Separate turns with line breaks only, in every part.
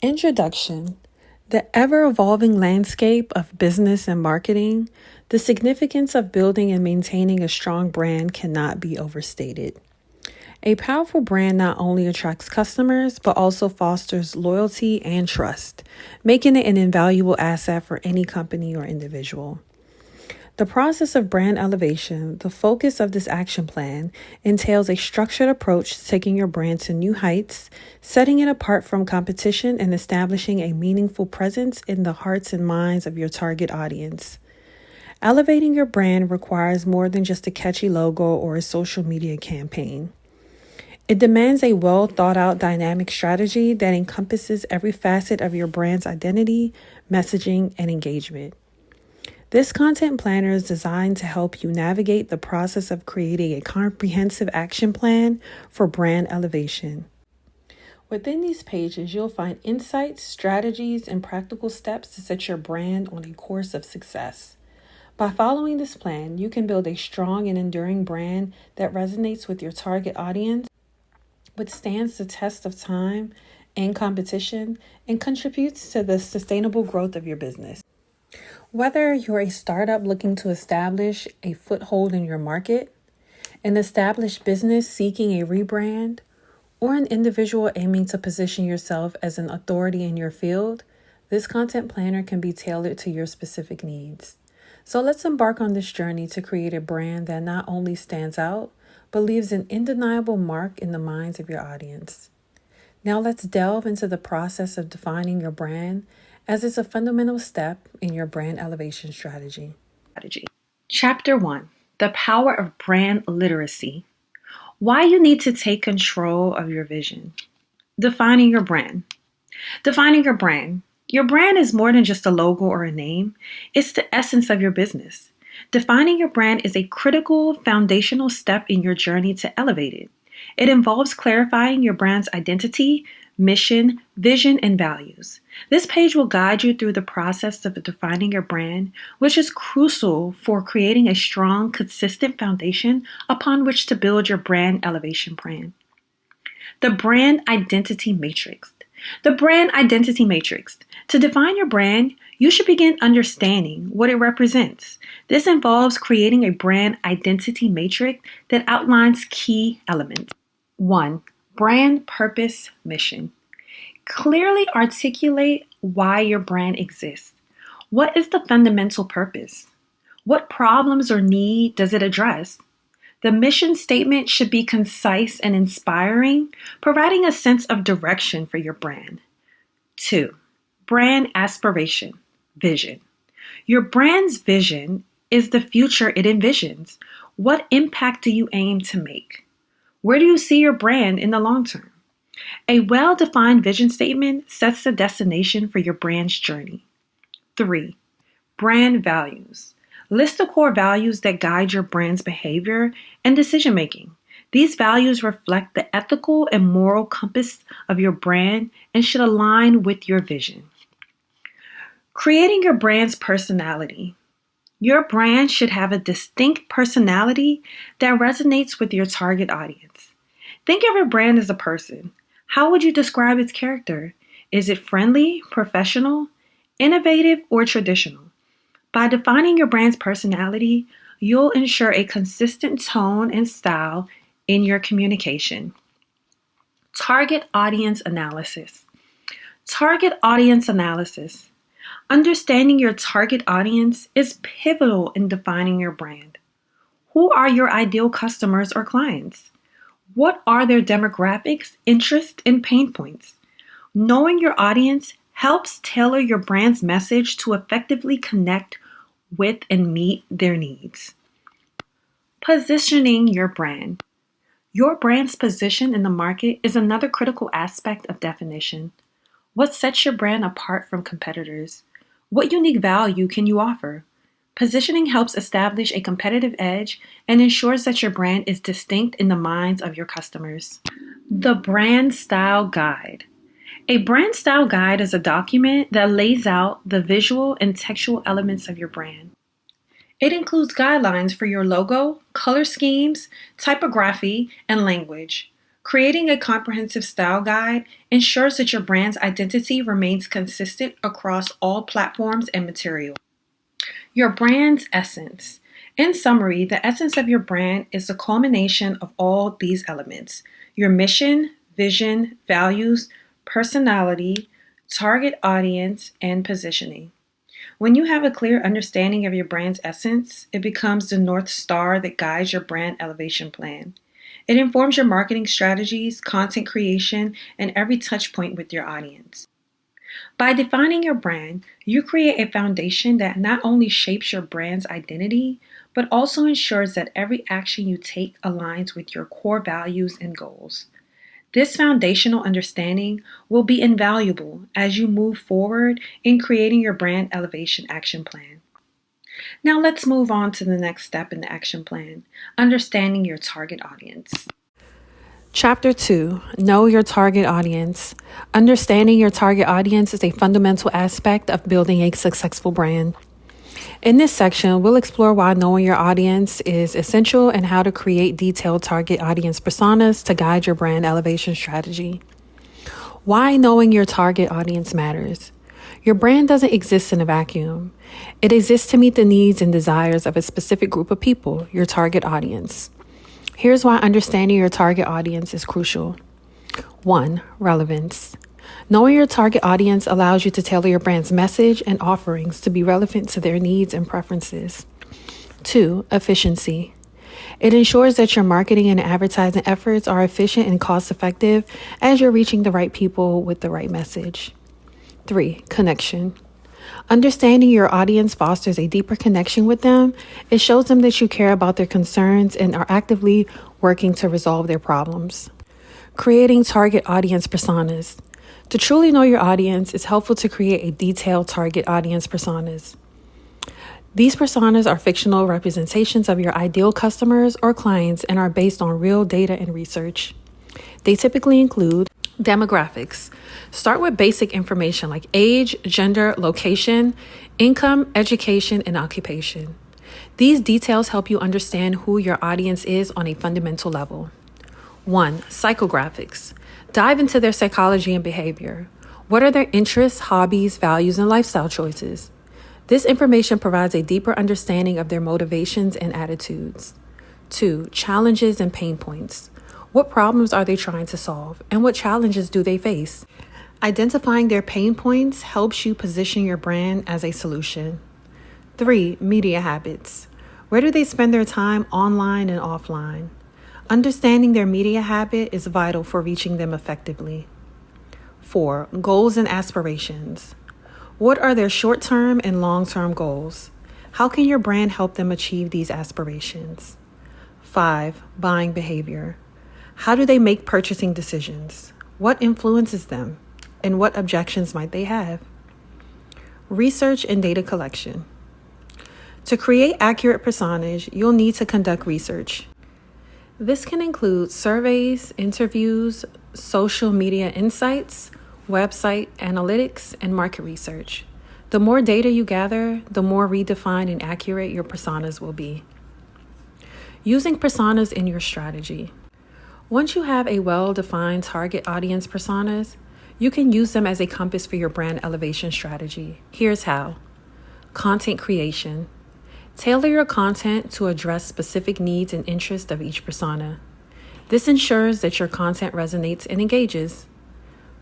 Introduction. The ever-evolving landscape of business and marketing, the significance of building and maintaining a strong brand cannot be overstated. A powerful brand not only attracts customers, but also fosters loyalty and trust, making it an invaluable asset for any company or individual. The process of brand elevation, the focus of this action plan, entails a structured approach to taking your brand to new heights, setting it apart from competition, and establishing a meaningful presence in the hearts and minds of your target audience. Elevating your brand requires more than just a catchy logo or a social media campaign. It demands a well thought out dynamic strategy that encompasses every facet of your brand's identity, messaging, and engagement. This content planner is designed to help you navigate the process of creating a comprehensive action plan for brand elevation. Within these pages, you'll find insights, strategies, and practical steps to set your brand on a course of success. By following this plan, you can build a strong and enduring brand that resonates with your target audience, withstands the test of time and competition, and contributes to the sustainable growth of your business. Whether you're a startup looking to establish a foothold in your market, an established business seeking a rebrand, or an individual aiming to position yourself as an authority in your field, this content planner can be tailored to your specific needs. So let's embark on this journey to create a brand that not only stands out, but leaves an undeniable mark in the minds of your audience. Now let's delve into the process of defining your brand, as it's a fundamental step in your brand elevation strategy. Chapter 1. The Power of Brand Literacy. Why you need to take control of your vision. Defining your brand. Defining your brand. Your brand is more than just a logo or a name. It's the essence of your business. Defining your brand is a critical foundational step in your journey to elevate it. It involves clarifying your brand's identity, mission, vision, and values. This page will guide you through the process of defining your brand, which is crucial for creating a strong, consistent foundation upon which to build your brand elevation plan. The Brand Identity Matrix. The Brand Identity Matrix. To define your brand, you should begin understanding what it represents. This involves creating a brand identity matrix that outlines key elements. 1. Brand purpose mission. Clearly articulate why your brand exists. What is the fundamental purpose? What problems or need does it address? The mission statement should be concise and inspiring, providing a sense of direction for your brand. 2. Brand aspiration, vision. Your brand's vision is the future it envisions. What impact do you aim to make? Where do you see your brand in the long term? A well-defined vision statement sets the destination for your brand's journey. 3. Brand values. List the core values that guide your brand's behavior and decision-making. These values reflect the ethical and moral compass of your brand and should align with your vision. Creating your brand's personality. Your brand should have a distinct personality that resonates with your target audience. Think of your brand as a person. How would you describe its character? Is it friendly, professional, innovative, or traditional? By defining your brand's personality, you'll ensure a consistent tone and style in your communication. Target audience analysis. Target audience analysis. Understanding your target audience is pivotal in defining your brand. Who are your ideal customers or clients? What are their demographics, interests, and pain points? Knowing your audience helps tailor your brand's message to effectively connect with and meet their needs. Positioning your brand. Your brand's position in the market is another critical aspect of definition. What sets your brand apart from competitors? What unique value can you offer? Positioning helps establish a competitive edge and ensures that your brand is distinct in the minds of your customers. The Brand Style Guide. A brand style guide is a document that lays out the visual and textual elements of your brand. It includes guidelines for your logo, color schemes, typography, and language. Creating a comprehensive style guide ensures that your brand's identity remains consistent across all platforms and materials. Your brand's essence. In summary, the essence of your brand is the culmination of all these elements: your mission, vision, values, personality, target audience, and positioning. When you have a clear understanding of your brand's essence, it becomes the North Star that guides your brand elevation plan. It informs your marketing strategies, content creation, and every touch point with your audience. By defining your brand, you create a foundation that not only shapes your brand's identity, but also ensures that every action you take aligns with your core values and goals. This foundational understanding will be invaluable as you move forward in creating your brand elevation action plan. Now let's move on to the next step in the action plan: understanding your target audience. Chapter 2, Know Your Target Audience. Understanding your target audience is a fundamental aspect of building a successful brand. In this section, we'll explore why knowing your audience is essential and how to create detailed target audience personas to guide your brand elevation strategy. Why knowing your target audience matters. Your brand doesn't exist in a vacuum. It exists to meet the needs and desires of a specific group of people, your target audience. Here's why understanding your target audience is crucial. 1. Relevance. Knowing your target audience allows you to tailor your brand's message and offerings to be relevant to their needs and preferences. 2. Efficiency. It ensures that your marketing and advertising efforts are efficient and cost-effective as you're reaching the right people with the right message. 3. Connection. Understanding your audience fosters a deeper connection with them. It shows them that you care about their concerns and are actively working to resolve their problems. Creating target audience personas. To truly know your audience, it's helpful to create a detailed target audience personas. These personas are fictional representations of your ideal customers or clients and are based on real data and research. They typically include demographics. Start with basic information like age, gender, location, income, education, and occupation. These details help you understand who your audience is on a fundamental level. 1. Psychographics. Dive into their psychology and behavior. What are their interests, hobbies, values, and lifestyle choices? This information provides a deeper understanding of their motivations and attitudes. 2. Challenges and pain points. What problems are they trying to solve, and what challenges do they face? Identifying their pain points helps you position your brand as a solution. 3. Media habits. Where do they spend their time online and offline? Understanding their media habit is vital for reaching them effectively. 4. Goals and aspirations. What are their short-term and long-term goals? How can your brand help them achieve these aspirations? 5. Buying behavior. How do they make purchasing decisions? What influences them? And what objections might they have? Research and data collection. To create accurate personas, you'll need to conduct research. This can include surveys, interviews, social media insights, website analytics, and market research. The more data you gather, the more redefined and accurate your personas will be. Using personas in your strategy. Once you have a well-defined target audience personas, you can use them as a compass for your brand elevation strategy. Here's how. Content creation. Tailor your content to address specific needs and interests of each persona. This ensures that your content resonates and engages.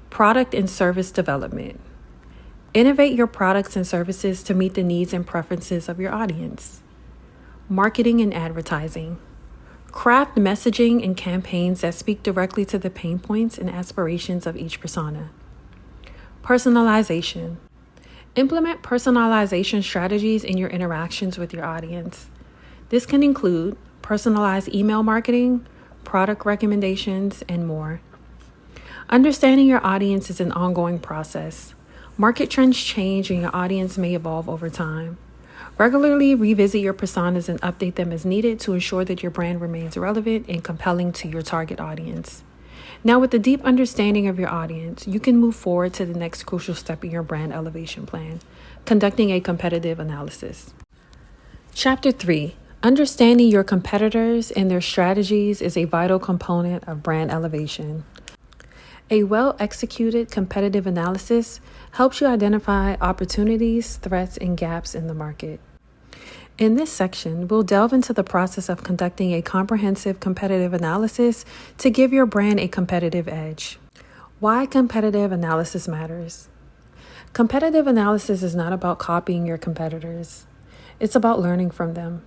Product and service development. Innovate your products and services to meet the needs and preferences of your audience. Marketing and advertising. Craft messaging and campaigns that speak directly to the pain points and aspirations of each persona. Personalization. Implement personalization strategies in your interactions with your audience. This can include personalized email marketing, product recommendations, and more. Understanding your audience is an ongoing process. Market trends change and your audience may evolve over time. Regularly revisit your personas and update them as needed to ensure that your brand remains relevant and compelling to your target audience. Now, with a deep understanding of your audience, you can move forward to the next crucial step in your brand elevation plan, conducting a competitive analysis. Chapter 3, Understanding your competitors and their strategies is a vital component of brand elevation. A well-executed competitive analysis helps you identify opportunities, threats, and gaps in the market. In this section, we'll delve into the process of conducting a comprehensive competitive analysis to give your brand a competitive edge. Why competitive analysis matters. Competitive analysis is not about copying your competitors. It's about learning from them,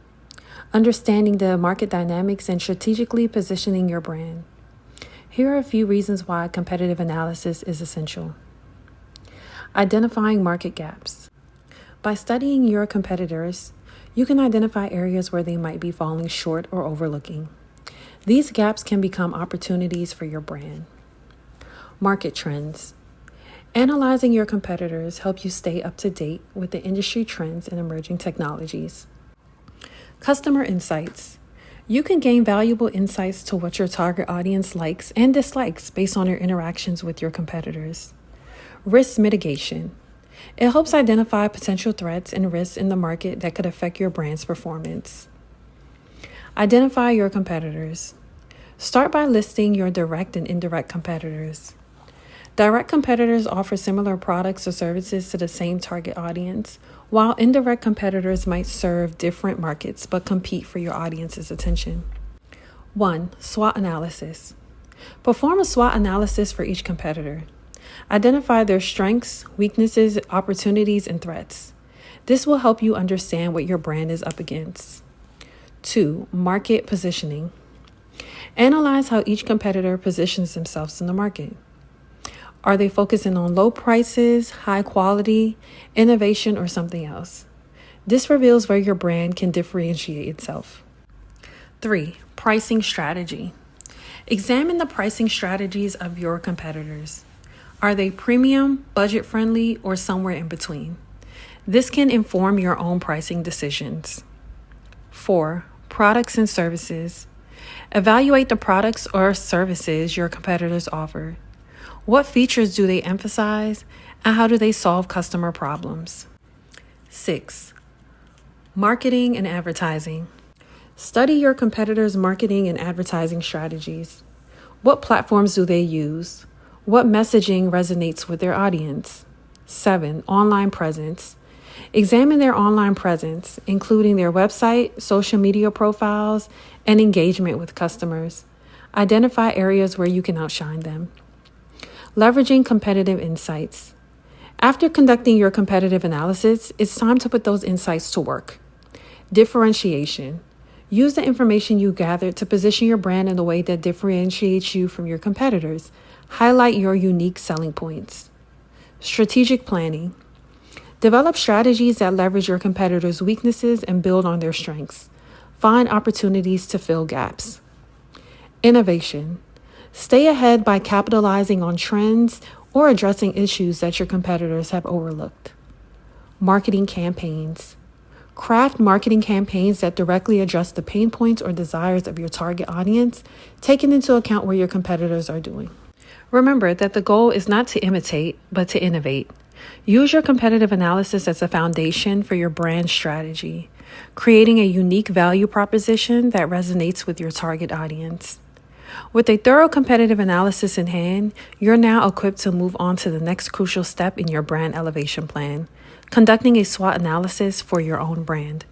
understanding the market dynamics, and strategically positioning your brand. Here are a few reasons why competitive analysis is essential. Identifying market gaps. By studying your competitors, you can identify areas where they might be falling short or overlooking. These gaps can become opportunities for your brand. Market trends. Analyzing your competitors help you stay up to date with the industry trends and emerging technologies. Customer insights. You can gain valuable insights to what your target audience likes and dislikes based on your interactions with your competitors. Risk mitigation. It helps identify potential threats and risks in the market that could affect your brand's performance. Identify your competitors. Start by listing your direct and indirect competitors. Direct competitors offer similar products or services to the same target audience, while indirect competitors might serve different markets but compete for your audience's attention. 1. SWOT analysis. Perform a SWOT analysis for each competitor. Identify their strengths, weaknesses, opportunities, and threats. This will help you understand what your brand is up against. 2. Market positioning. Analyze how each competitor positions themselves in the market. Are they focusing on low prices, high quality, innovation, or something else? This reveals where your brand can differentiate itself. 3. Pricing strategy. Examine the pricing strategies of your competitors. Are they premium, budget-friendly, or somewhere in between? This can inform your own pricing decisions. 4. Products and services. Evaluate the products or services your competitors offer. What features do they emphasize, and how do they solve customer problems? 6. Marketing and advertising. Study your competitors' marketing and advertising strategies. What platforms do they use? What messaging resonates with their audience? 7. Online presence. Examine their online presence, including their website, social media profiles, and engagement with customers. Identify areas where you can outshine them. Leveraging competitive insights. After conducting your competitive analysis, it's time to put those insights to work. Differentiation. Use the information you gathered to position your brand in a way that differentiates you from your competitors. Highlight your unique selling points. Strategic planning. Develop strategies that leverage your competitors' weaknesses and build on their strengths. Find opportunities to fill gaps. Innovation. Stay ahead by capitalizing on trends or addressing issues that your competitors have overlooked. Marketing campaigns. Craft marketing campaigns that directly address the pain points or desires of your target audience, taking into account what your competitors are doing. Remember that the goal is not to imitate, but to innovate. Use your competitive analysis as a foundation for your brand strategy, creating a unique value proposition that resonates with your target audience. With a thorough competitive analysis in hand, you're now equipped to move on to the next crucial step in your brand elevation plan, conducting a SWOT analysis for your own brand.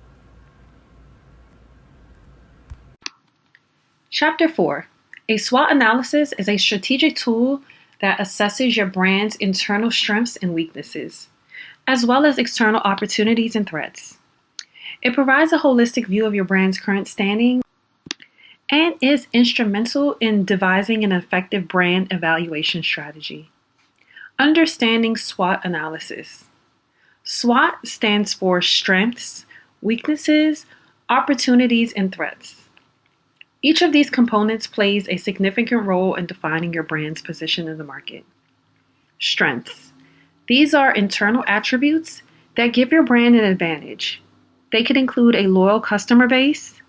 Chapter 4. A SWOT analysis is a strategic tool that assesses your brand's internal strengths and weaknesses, as well as external opportunities and threats. It provides a holistic view of your brand's current standing and is instrumental in devising an effective brand evaluation strategy. Understanding SWOT analysis. SWOT stands for strengths, weaknesses, opportunities, and threats. Each of these components plays a significant role in defining your brand's position in the market. Strengths. These are internal attributes that give your brand an advantage. They could include a loyal customer base,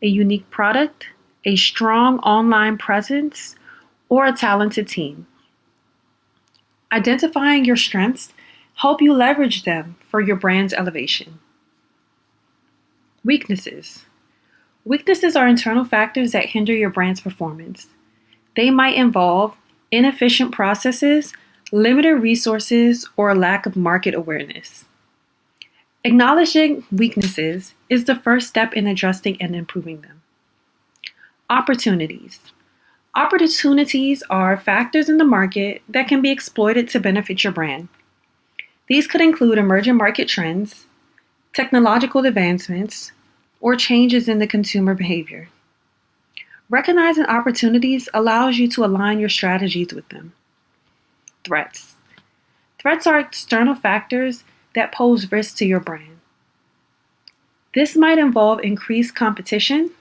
a unique product, a strong online presence, or a talented team. Identifying your strengths help you leverage them for your brand's elevation. Weaknesses. Weaknesses are internal factors that hinder your brand's performance. They might involve inefficient processes, limited resources, or a lack of market awareness. Acknowledging weaknesses is the first step in addressing and improving them. Opportunities. Opportunities are factors in the market that can be exploited to benefit your brand. These could include emerging market trends, technological advancements, or changes in the consumer behavior. Recognizing opportunities allows you to align your strategies with them. Threats. Threats are external factors that pose risks to your brand. This might involve increased competition,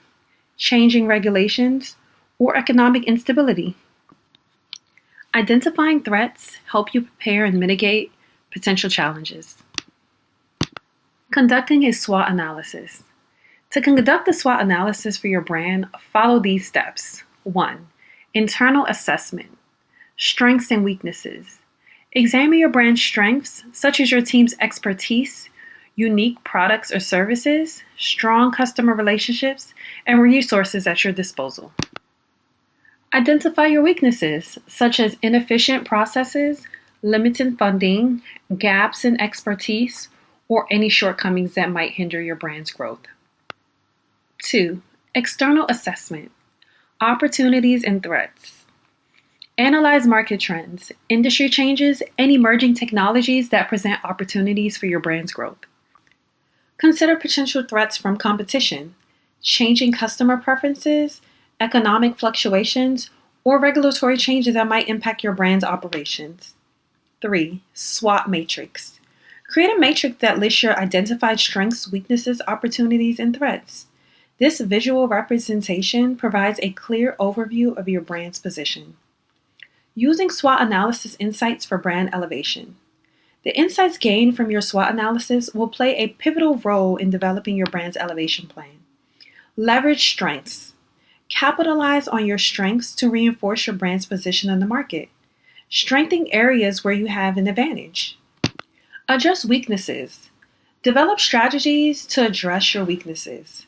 changing regulations, or economic instability. Identifying threats help you prepare and mitigate potential challenges. Conducting a SWOT analysis. To conduct a SWOT analysis for your brand, follow these steps. 1. Internal assessment. Strengths and weaknesses. Examine your brand's strengths, such as your team's expertise, unique products or services, strong customer relationships, and resources at your disposal. Identify your weaknesses, such as inefficient processes, limited funding, gaps in expertise, or any shortcomings that might hinder your brand's growth. 2. External assessment. Opportunities and threats. Analyze market trends, industry changes, and emerging technologies that present opportunities for your brand's growth. Consider potential threats from competition, changing customer preferences, economic fluctuations, or regulatory changes that might impact your brand's operations. 3. SWOT matrix. Create a matrix that lists your identified strengths, weaknesses, opportunities, and threats. This visual representation provides a clear overview of your brand's position. Using SWOT analysis insights for brand elevation. The insights gained from your SWOT analysis will play a pivotal role in developing your brand's elevation plan. Leverage strengths. Capitalize on your strengths to reinforce your brand's position in the market. Strengthen areas where you have an advantage. Address weaknesses. Develop strategies to address your weaknesses.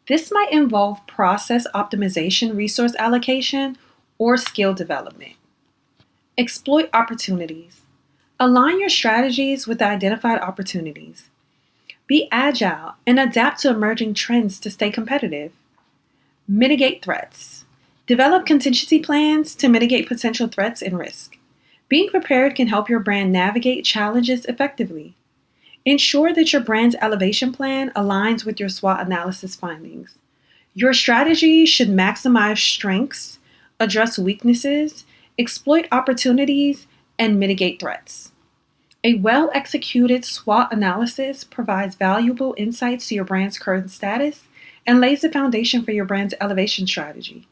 This might involve process optimization, resource allocation, or skill development. Exploit opportunities. Align your strategies with the identified opportunities. Be agile and adapt to emerging trends to stay competitive. Mitigate threats. Develop contingency plans to mitigate potential threats and risk. Being prepared can help your brand navigate challenges effectively. Ensure that your brand's elevation plan aligns with your SWOT analysis findings. Your strategy should maximize strengths, address weaknesses, exploit opportunities, and mitigate threats. A well-executed SWOT analysis provides valuable insights to your brand's current status and lays the foundation for your brand's elevation strategy.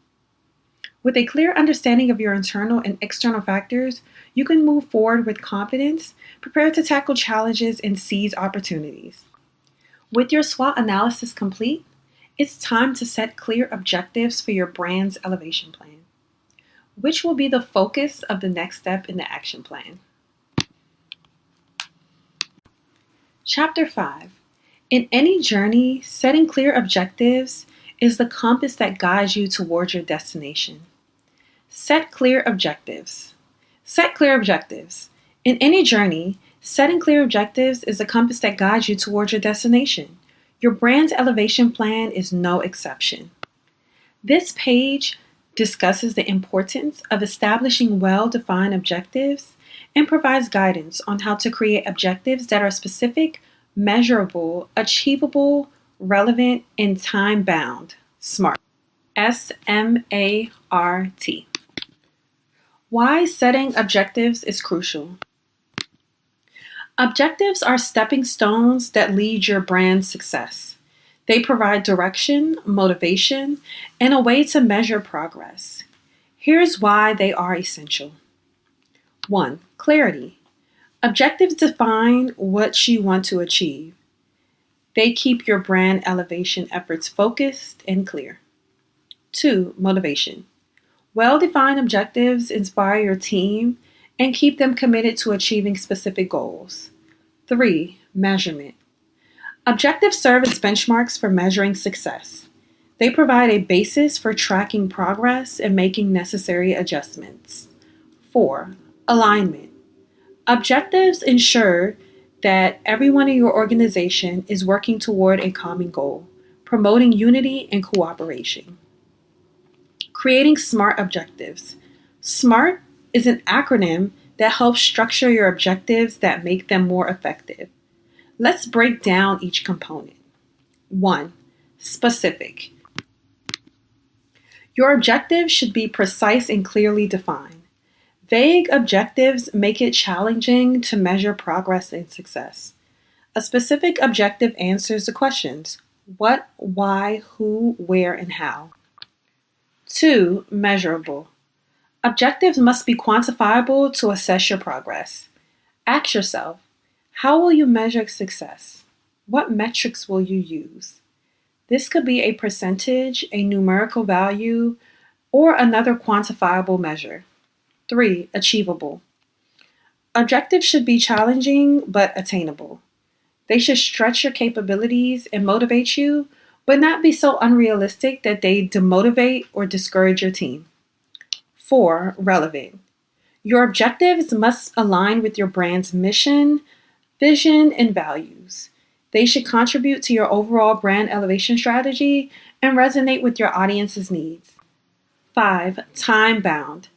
With a clear understanding of your internal and external factors, you can move forward with confidence, prepared to tackle challenges and seize opportunities. With your SWOT analysis complete, it's time to set clear objectives for your brand's elevation plan, which will be the focus of the next step in the action plan. Chapter 5. In any journey, setting clear objectives is the compass that guides you towards your destination. Set clear objectives. Set clear objectives. In any journey, setting clear objectives is the compass that guides you towards your destination. Your brand's elevation plan is no exception. This page discusses the importance of establishing well-defined objectives and provides guidance on how to create objectives that are specific, measurable, achievable, relevant, and time-bound. SMART. SMART. Why setting objectives is crucial. Objectives are stepping stones that lead your brand's success. They provide direction, motivation, and a way to measure progress. Here's why they are essential. 1. Clarity. Objectives define what you want to achieve. They keep your brand elevation efforts focused and clear. 2. Motivation. Well-defined objectives inspire your team and keep them committed to achieving specific goals. 3. Measurement. Objectives serve as benchmarks for measuring success. They provide a basis for tracking progress and making necessary adjustments. 4. Alignment. Objectives ensure that everyone in your organization is working toward a common goal, promoting unity and cooperation. Creating SMART objectives. SMART is an acronym that helps structure your objectives that make them more effective. Let's break down each component. 1. Specific. Your objectives should be precise and clearly defined. Vague objectives make it challenging to measure progress and success. A specific objective answers the questions: what, why, who, where, and how. 2. Measurable. Objectives must be quantifiable to assess your progress. Ask yourself, how will you measure success? What metrics will you use? This could be a percentage, a numerical value, or another quantifiable measure. 3. Achievable. Objectives should be challenging but attainable. They should stretch your capabilities and motivate you, but not be so unrealistic that they demotivate or discourage your team. 4. Relevant. Your objectives must align with your brand's mission, vision, and values. They should contribute to your overall brand elevation strategy and resonate with your audience's needs. 5. Time-bound.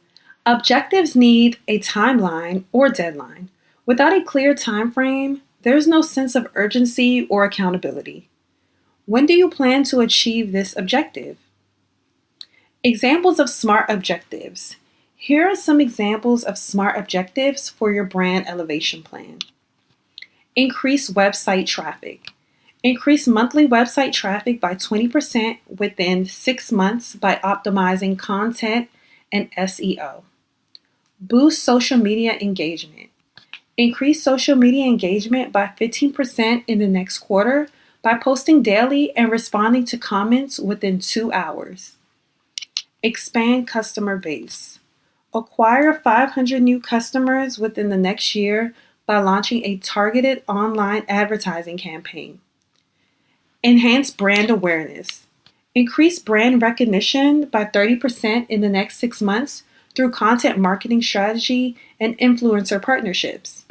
Objectives need a timeline or deadline. Without a clear time frame, there's no sense of urgency or accountability. When do you plan to achieve this objective? Examples of SMART objectives. Here are some examples of SMART objectives for your brand elevation plan. Increase website traffic. Increase monthly website traffic by 20% within 6 months by optimizing content and SEO. Boost social media engagement. Increase social media engagement by 15% in the next quarter by posting daily and responding to comments within 2 hours. Expand customer base. Acquire 500 new customers within the next year by launching a targeted online advertising campaign. Enhance brand awareness. Increase brand recognition by 30% in the next 6 months through content marketing strategy and influencer partnerships.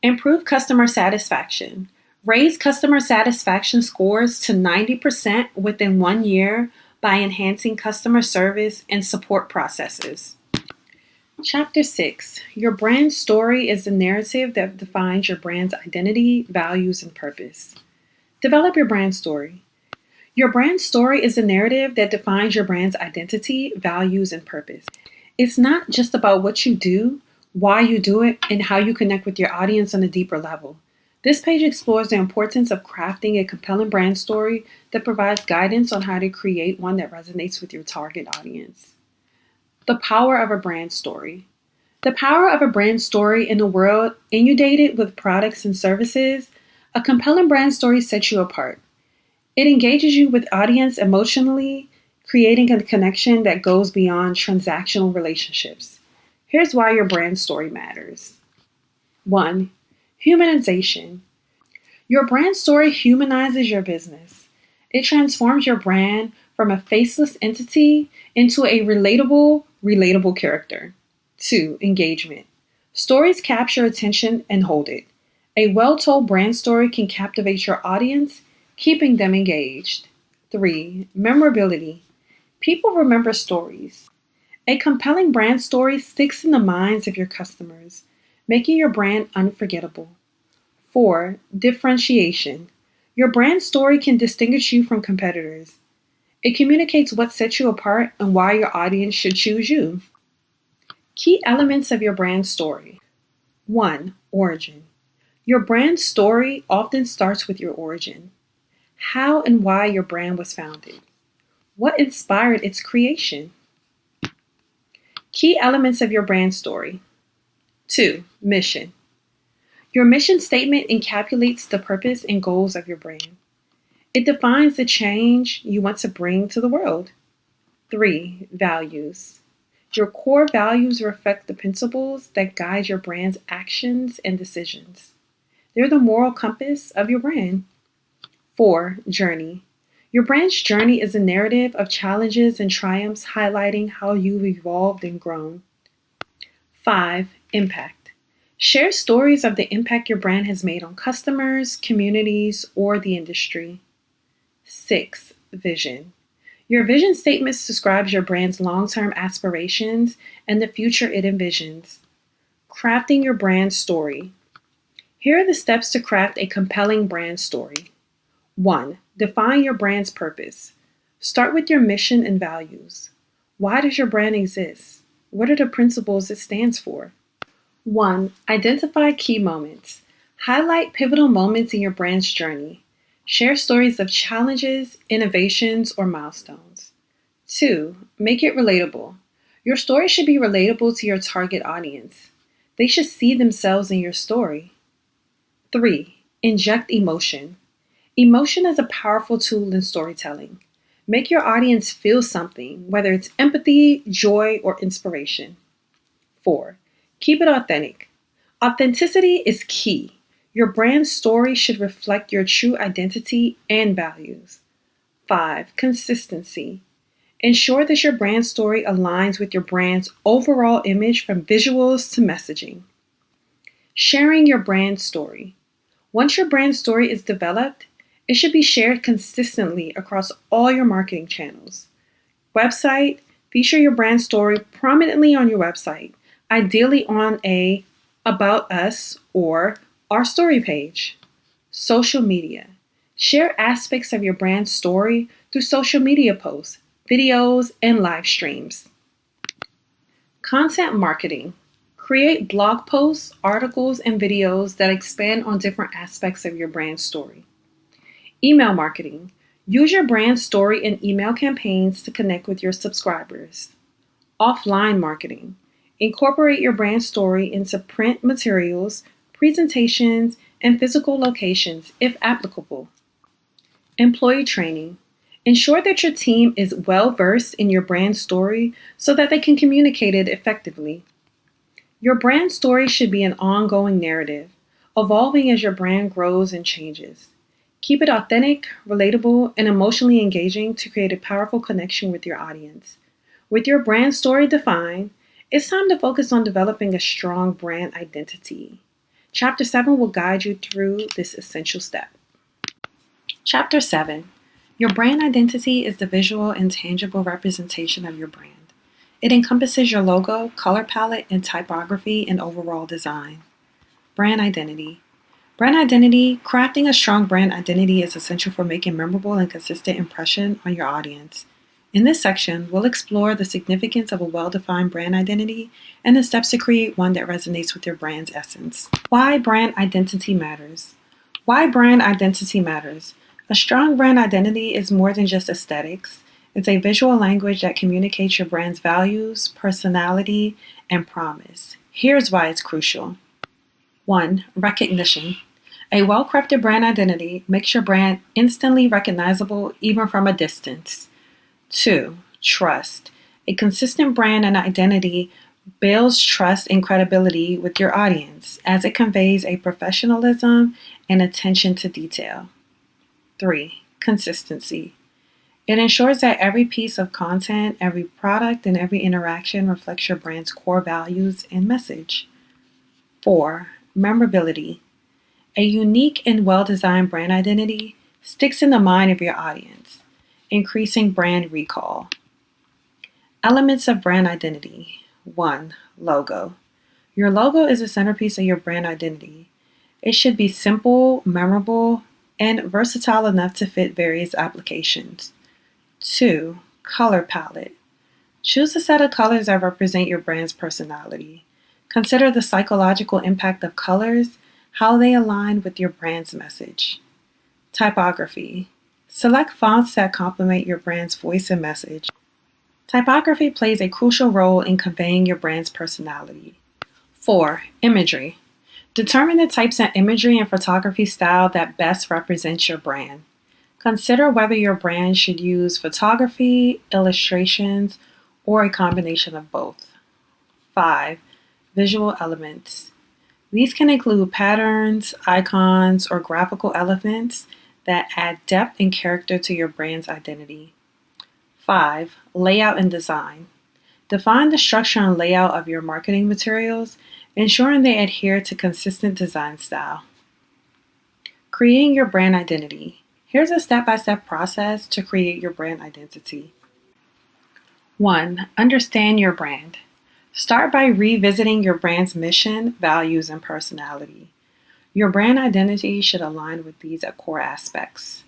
Improve customer satisfaction. Raise customer satisfaction scores to 90% within 1 year by enhancing customer service and support processes. Chapter 6. Your brand story is the narrative that defines your brand's identity, values, and purpose. Develop your brand story. Your brand story is the narrative that defines your brand's identity, values, and purpose. It's not just about what you do, why you do it, and how you connect with your audience on a deeper level. This page explores the importance of crafting a compelling brand story that provides guidance on how to create one that resonates with your target audience. The power of a brand story. The power of a brand story in a world inundated with products and services. A compelling brand story sets you apart. It engages you with audience emotionally, creating a connection that goes beyond transactional relationships. Here's why your brand story matters. 1. Humanization. Your brand story humanizes your business. It transforms your brand from a faceless entity into a relatable character. 2. Engagement. Stories capture attention and hold it. A well-told brand story can captivate your audience, keeping them engaged. 3. Memorability. People remember stories. A compelling brand story sticks in the minds of your customers, making your brand unforgettable. 4. Differentiation. Your brand story can distinguish you from competitors. It communicates what sets you apart and why your audience should choose you. Key elements of your brand story. 1. Origin. Your brand story often starts with your origin. How and why your brand was founded. What inspired its creation? Key elements of your brand story. 2. Mission. Your mission statement encapsulates the purpose and goals of your brand. It defines the change you want to bring to the world. 3. Values. Your core values reflect the principles that guide your brand's actions and decisions. They're the moral compass of your brand. 4. Journey. Your brand's journey is a narrative of challenges and triumphs highlighting how you've evolved and grown. 5. Impact. Share stories of the impact your brand has made on customers, communities, or the industry. 6. Vision. Your vision statement describes your brand's long-term aspirations and the future it envisions. Crafting your brand story. Here are the steps to craft a compelling brand story. 1. Define your brand's purpose. Start with your mission and values. Why does your brand exist? What are the principles it stands for? 1. Identify key moments. Highlight pivotal moments in your brand's journey. Share stories of challenges, innovations, or milestones. 2. Make it relatable. Your story should be relatable to your target audience. They should see themselves in your story. 3. Inject emotion. Emotion is a powerful tool in storytelling. Make your audience feel something, whether it's empathy, joy, or inspiration. 4. Keep it authentic. Authenticity is key. Your brand story should reflect your true identity and values. 5. Consistency. Ensure that your brand story aligns with your brand's overall image from visuals to messaging. Sharing your brand story. Once your brand story is developed, it should be shared consistently across all your marketing channels. Website, feature your brand story prominently on your website, ideally on a About Us or Our Story page. Social media. Share aspects of your brand story through social media posts, videos, and live streams. Content marketing. Create blog posts, articles, and videos that expand on different aspects of your brand story. Email marketing. Use your brand story in email campaigns to connect with your subscribers. Offline marketing. Incorporate your brand story into print materials, presentations, and physical locations if applicable. Employee training. Ensure that your team is well versed in your brand story so that they can communicate it effectively. Your brand story should be an ongoing narrative, evolving as your brand grows and changes. Keep it authentic, relatable, and emotionally engaging to create a powerful connection with your audience. With your brand story defined, it's time to focus on developing a strong brand identity. Chapter 7 will guide you through this essential step. Chapter 7. Your brand identity is the visual and tangible representation of your brand. It encompasses your logo, color palette, and typography and overall design. Brand identity. Brand identity. Crafting a strong brand identity is essential for making memorable and consistent impression on your audience. In this section, we'll explore the significance of a well-defined brand identity and the steps to create one that resonates with your brand's essence. Why brand identity matters. Why brand identity matters. A strong brand identity is more than just aesthetics. It's a visual language that communicates your brand's values, personality, and promise. Here's why it's crucial. 1. Recognition. A well-crafted brand identity makes your brand instantly recognizable even from a distance. 2. Trust. A consistent brand and identity builds trust and credibility with your audience as it conveys a professionalism and attention to detail. 3. Consistency. It ensures that every piece of content, every product, and every interaction reflects your brand's core values and message. 4. Memorability. A unique and well-designed brand identity sticks in the mind of your audience, increasing brand recall. Elements of brand identity. 1. Logo. Your logo is the centerpiece of your brand identity. It should be simple, memorable, and versatile enough to fit various applications. 2. Color palette. Choose a set of colors that represent your brand's personality. Consider the psychological impact of colors, how they align with your brand's message. Typography. Select fonts that complement your brand's voice and message. Typography plays a crucial role in conveying your brand's personality. 4. Imagery. Determine the types of imagery and photography style that best represents your brand. Consider whether your brand should use photography, illustrations, or a combination of both. 5. Visual elements. These can include patterns, icons, or graphical elements that add depth and character to your brand's identity. 5. Layout and design. Define the structure and layout of your marketing materials, ensuring they adhere to consistent design style. Creating your brand identity. Here's a step-by-step process to create your brand identity. 1. Understand your brand. Start by revisiting your brand's mission, values, and personality. Your brand identity should align with these core aspects.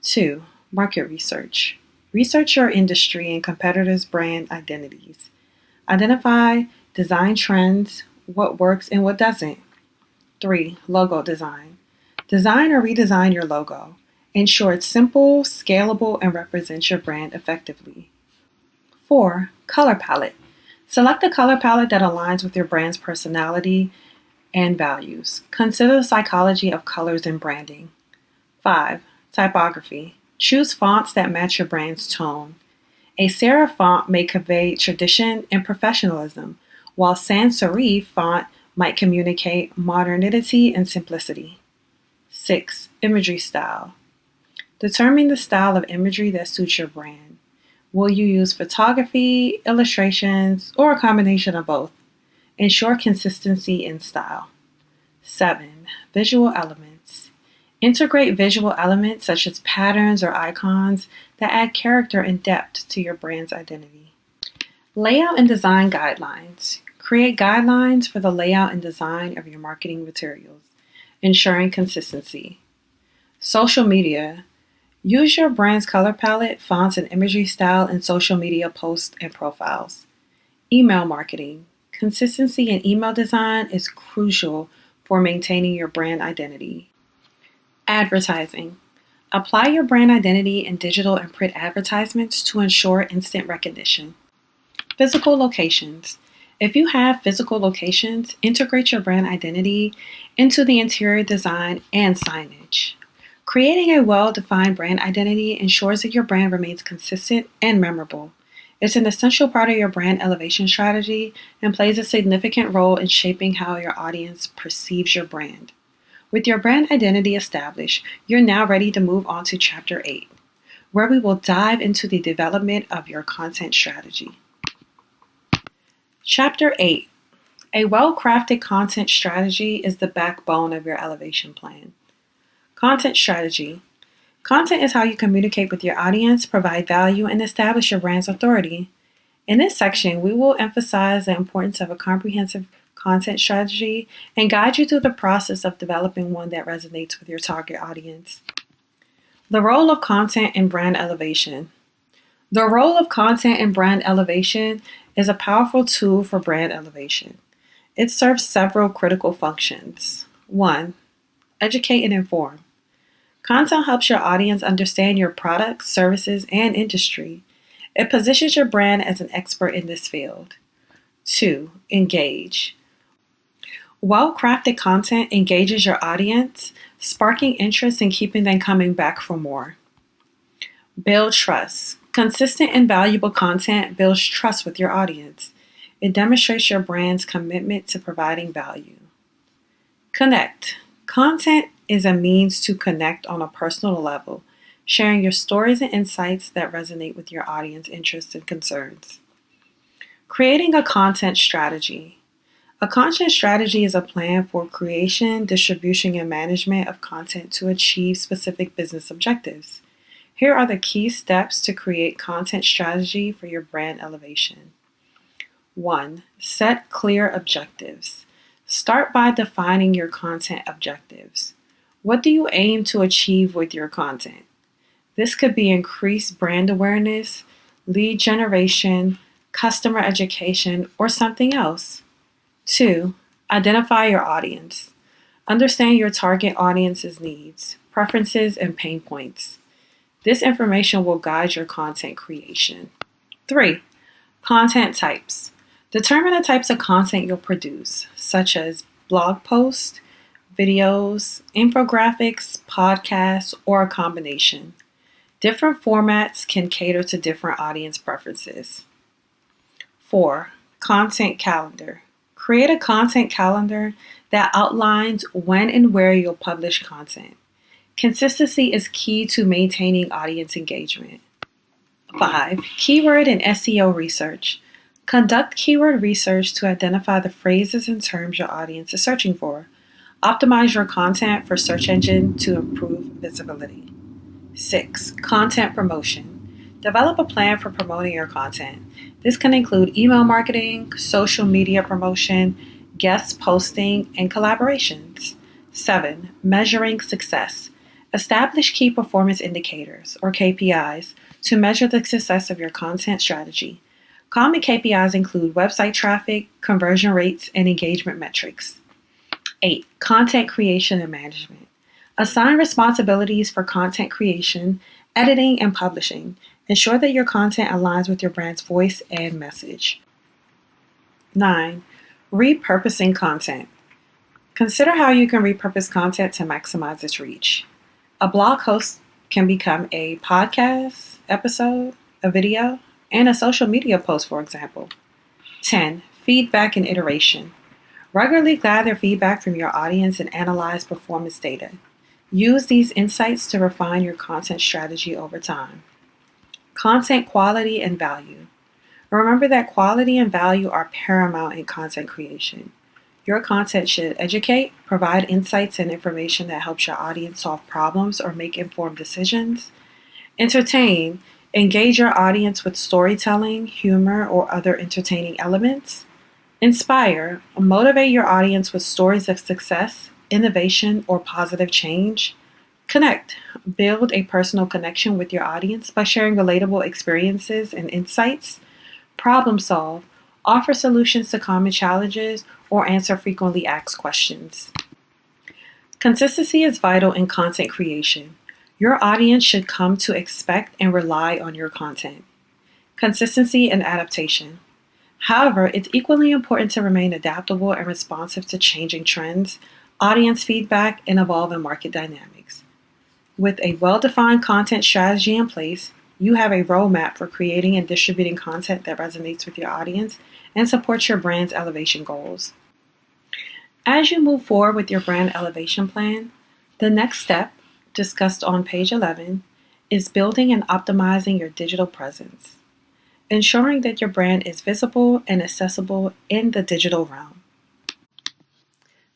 2. Market research. Research your industry and competitors' brand identities. Identify design trends, what works and what doesn't. 3. Logo design. Design or redesign your logo. Ensure it's simple, scalable, and represents your brand effectively. 4. Color palette. Select a color palette that aligns with your brand's personality and values. Consider the psychology of colors in branding. 5. Typography. Choose fonts that match your brand's tone. A serif font may convey tradition and professionalism, while sans serif font might communicate modernity and simplicity. 6. Imagery style. Determine the style of imagery that suits your brand. Will you use photography, illustrations, or a combination of both? Ensure consistency in style. 7. Visual elements. Integrate visual elements such as patterns or icons that add character and depth to your brand's identity. Layout and design guidelines. Create guidelines for the layout and design of your marketing materials, ensuring consistency. Social media. Use your brand's color palette, fonts, and imagery style in social media posts and profiles. Email marketing. Consistency in email design is crucial for maintaining your brand identity. Advertising. Apply your brand identity in digital and print advertisements to ensure instant recognition. Physical locations. If you have physical locations, integrate your brand identity into the interior design and signage. Creating a well-defined brand identity ensures that your brand remains consistent and memorable. It's an essential part of your brand elevation strategy and plays a significant role in shaping how your audience perceives your brand. With your brand identity established, you're now ready to move on to Chapter 8, where we will dive into the development of your content strategy. Chapter 8. A well-crafted content strategy is the backbone of your elevation plan. Content strategy. Content is how you communicate with your audience, provide value, and establish your brand's authority. In this section, we will emphasize the importance of a comprehensive content strategy and guide you through the process of developing one that resonates with your target audience. The role of content in brand elevation. The role of content in brand elevation is a powerful tool for brand elevation. It serves several critical functions. 1. Educate and inform. Content helps your audience understand your products, services, and industry. It positions your brand as an expert in this field. 2. Engage. Well-crafted content engages your audience, sparking interest and keeping them coming back for more. Build trust. Consistent and valuable content builds trust with your audience. It demonstrates your brand's commitment to providing value. Connect. Content is a means to connect on a personal level, sharing your stories and insights that resonate with your audience interests and concerns. Creating a content strategy. A content strategy is a plan for creation, distribution, and management of content to achieve specific business objectives. Here are the key steps to create content strategy for your brand elevation. 1. Set clear objectives. Start by defining your content objectives. What do you aim to achieve with your content? This could be increased brand awareness, lead generation, customer education, or something else. 2. Identify your audience. Understand your target audience's needs, preferences, and pain points. This information will guide your content creation. 3. Content types. Determine the types of content you'll produce, such as blog posts, videos, infographics, podcasts, or a combination. Different formats can cater to different audience preferences. 4. Content calendar. Create a content calendar that outlines when and where you'll publish content. Consistency is key to maintaining audience engagement. 5. Keyword and SEO research. Conduct keyword research to identify the phrases and terms your audience is searching for. Optimize your content for search engine to improve visibility. 6. Content promotion. Develop a plan for promoting your content. This can include email marketing, social media promotion, guest posting, and collaborations. 7. Measuring success. Establish key performance indicators, or KPIs, to measure the success of your content strategy. Common KPIs include website traffic, conversion rates, and engagement metrics. 8. Content creation and management. Assign responsibilities for content creation, editing, and publishing. Ensure that your content aligns with your brand's voice and message. 9. Repurposing content. Consider how you can repurpose content to maximize its reach. A blog post can become a podcast episode, a video, and a social media post, for example. 10. Feedback and iteration. Regularly gather feedback from your audience and analyze performance data. Use these insights to refine your content strategy over time. Content quality and value. Remember that quality and value are paramount in content creation. Your content should educate, provide insights and information that helps your audience solve problems or make informed decisions. Entertain. Engage your audience with storytelling, humor, or other entertaining elements. Inspire. Motivate your audience with stories of success, innovation, or positive change. Connect. Build a personal connection with your audience by sharing relatable experiences and insights. Problem solve. Offer solutions to common challenges or answer frequently asked questions. Consistency is vital in content creation. Your audience should come to expect and rely on your content. Consistency and adaptation. However, it's equally important to remain adaptable and responsive to changing trends, audience feedback, and evolving market dynamics. With a well-defined content strategy in place, you have a roadmap for creating and distributing content that resonates with your audience and supports your brand's elevation goals. As you move forward with your brand elevation plan, the next step, discussed on page 11, is building and optimizing your digital presence, ensuring that your brand is visible and accessible in the digital realm.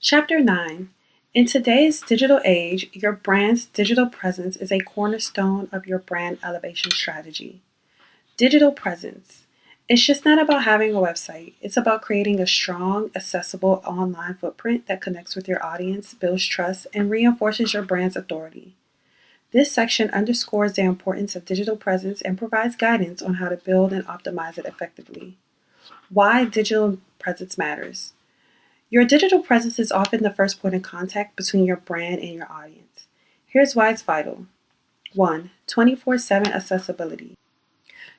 Chapter 9. In today's digital age, your brand's digital presence is a cornerstone of your brand elevation strategy. Digital presence. It's just not about having a website. It's about creating a strong, accessible online footprint that connects with your audience, builds trust, and reinforces your brand's authority. This section underscores the importance of digital presence and provides guidance on how to build and optimize it effectively. Why digital presence matters. Your digital presence is often the first point of contact between your brand and your audience. Here's why it's vital. 1. 24/7 accessibility.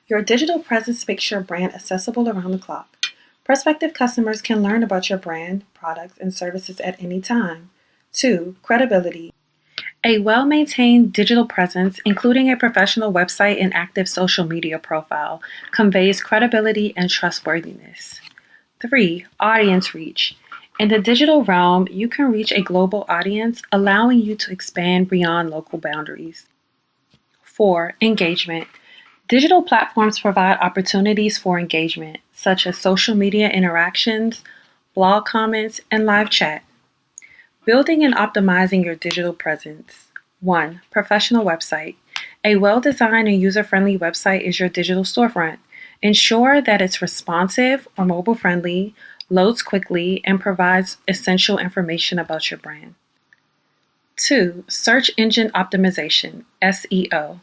Your digital presence makes your brand accessible around the clock. Prospective customers can learn about your brand, products, and services at any time. 2. Credibility. A well-maintained digital presence, including a professional website and active social media profile, conveys credibility and trustworthiness. 3. Audience reach. In the digital realm, you can reach a global audience, allowing you to expand beyond local boundaries. 4. Engagement. Digital platforms provide opportunities for engagement, such as social media interactions, blog comments, and live chat. Building and optimizing your digital presence. 1. Professional website. A well-designed and user-friendly website is your digital storefront. Ensure that it's responsive or mobile-friendly, loads quickly, and provides essential information about your brand. 2. Search engine optimization, SEO.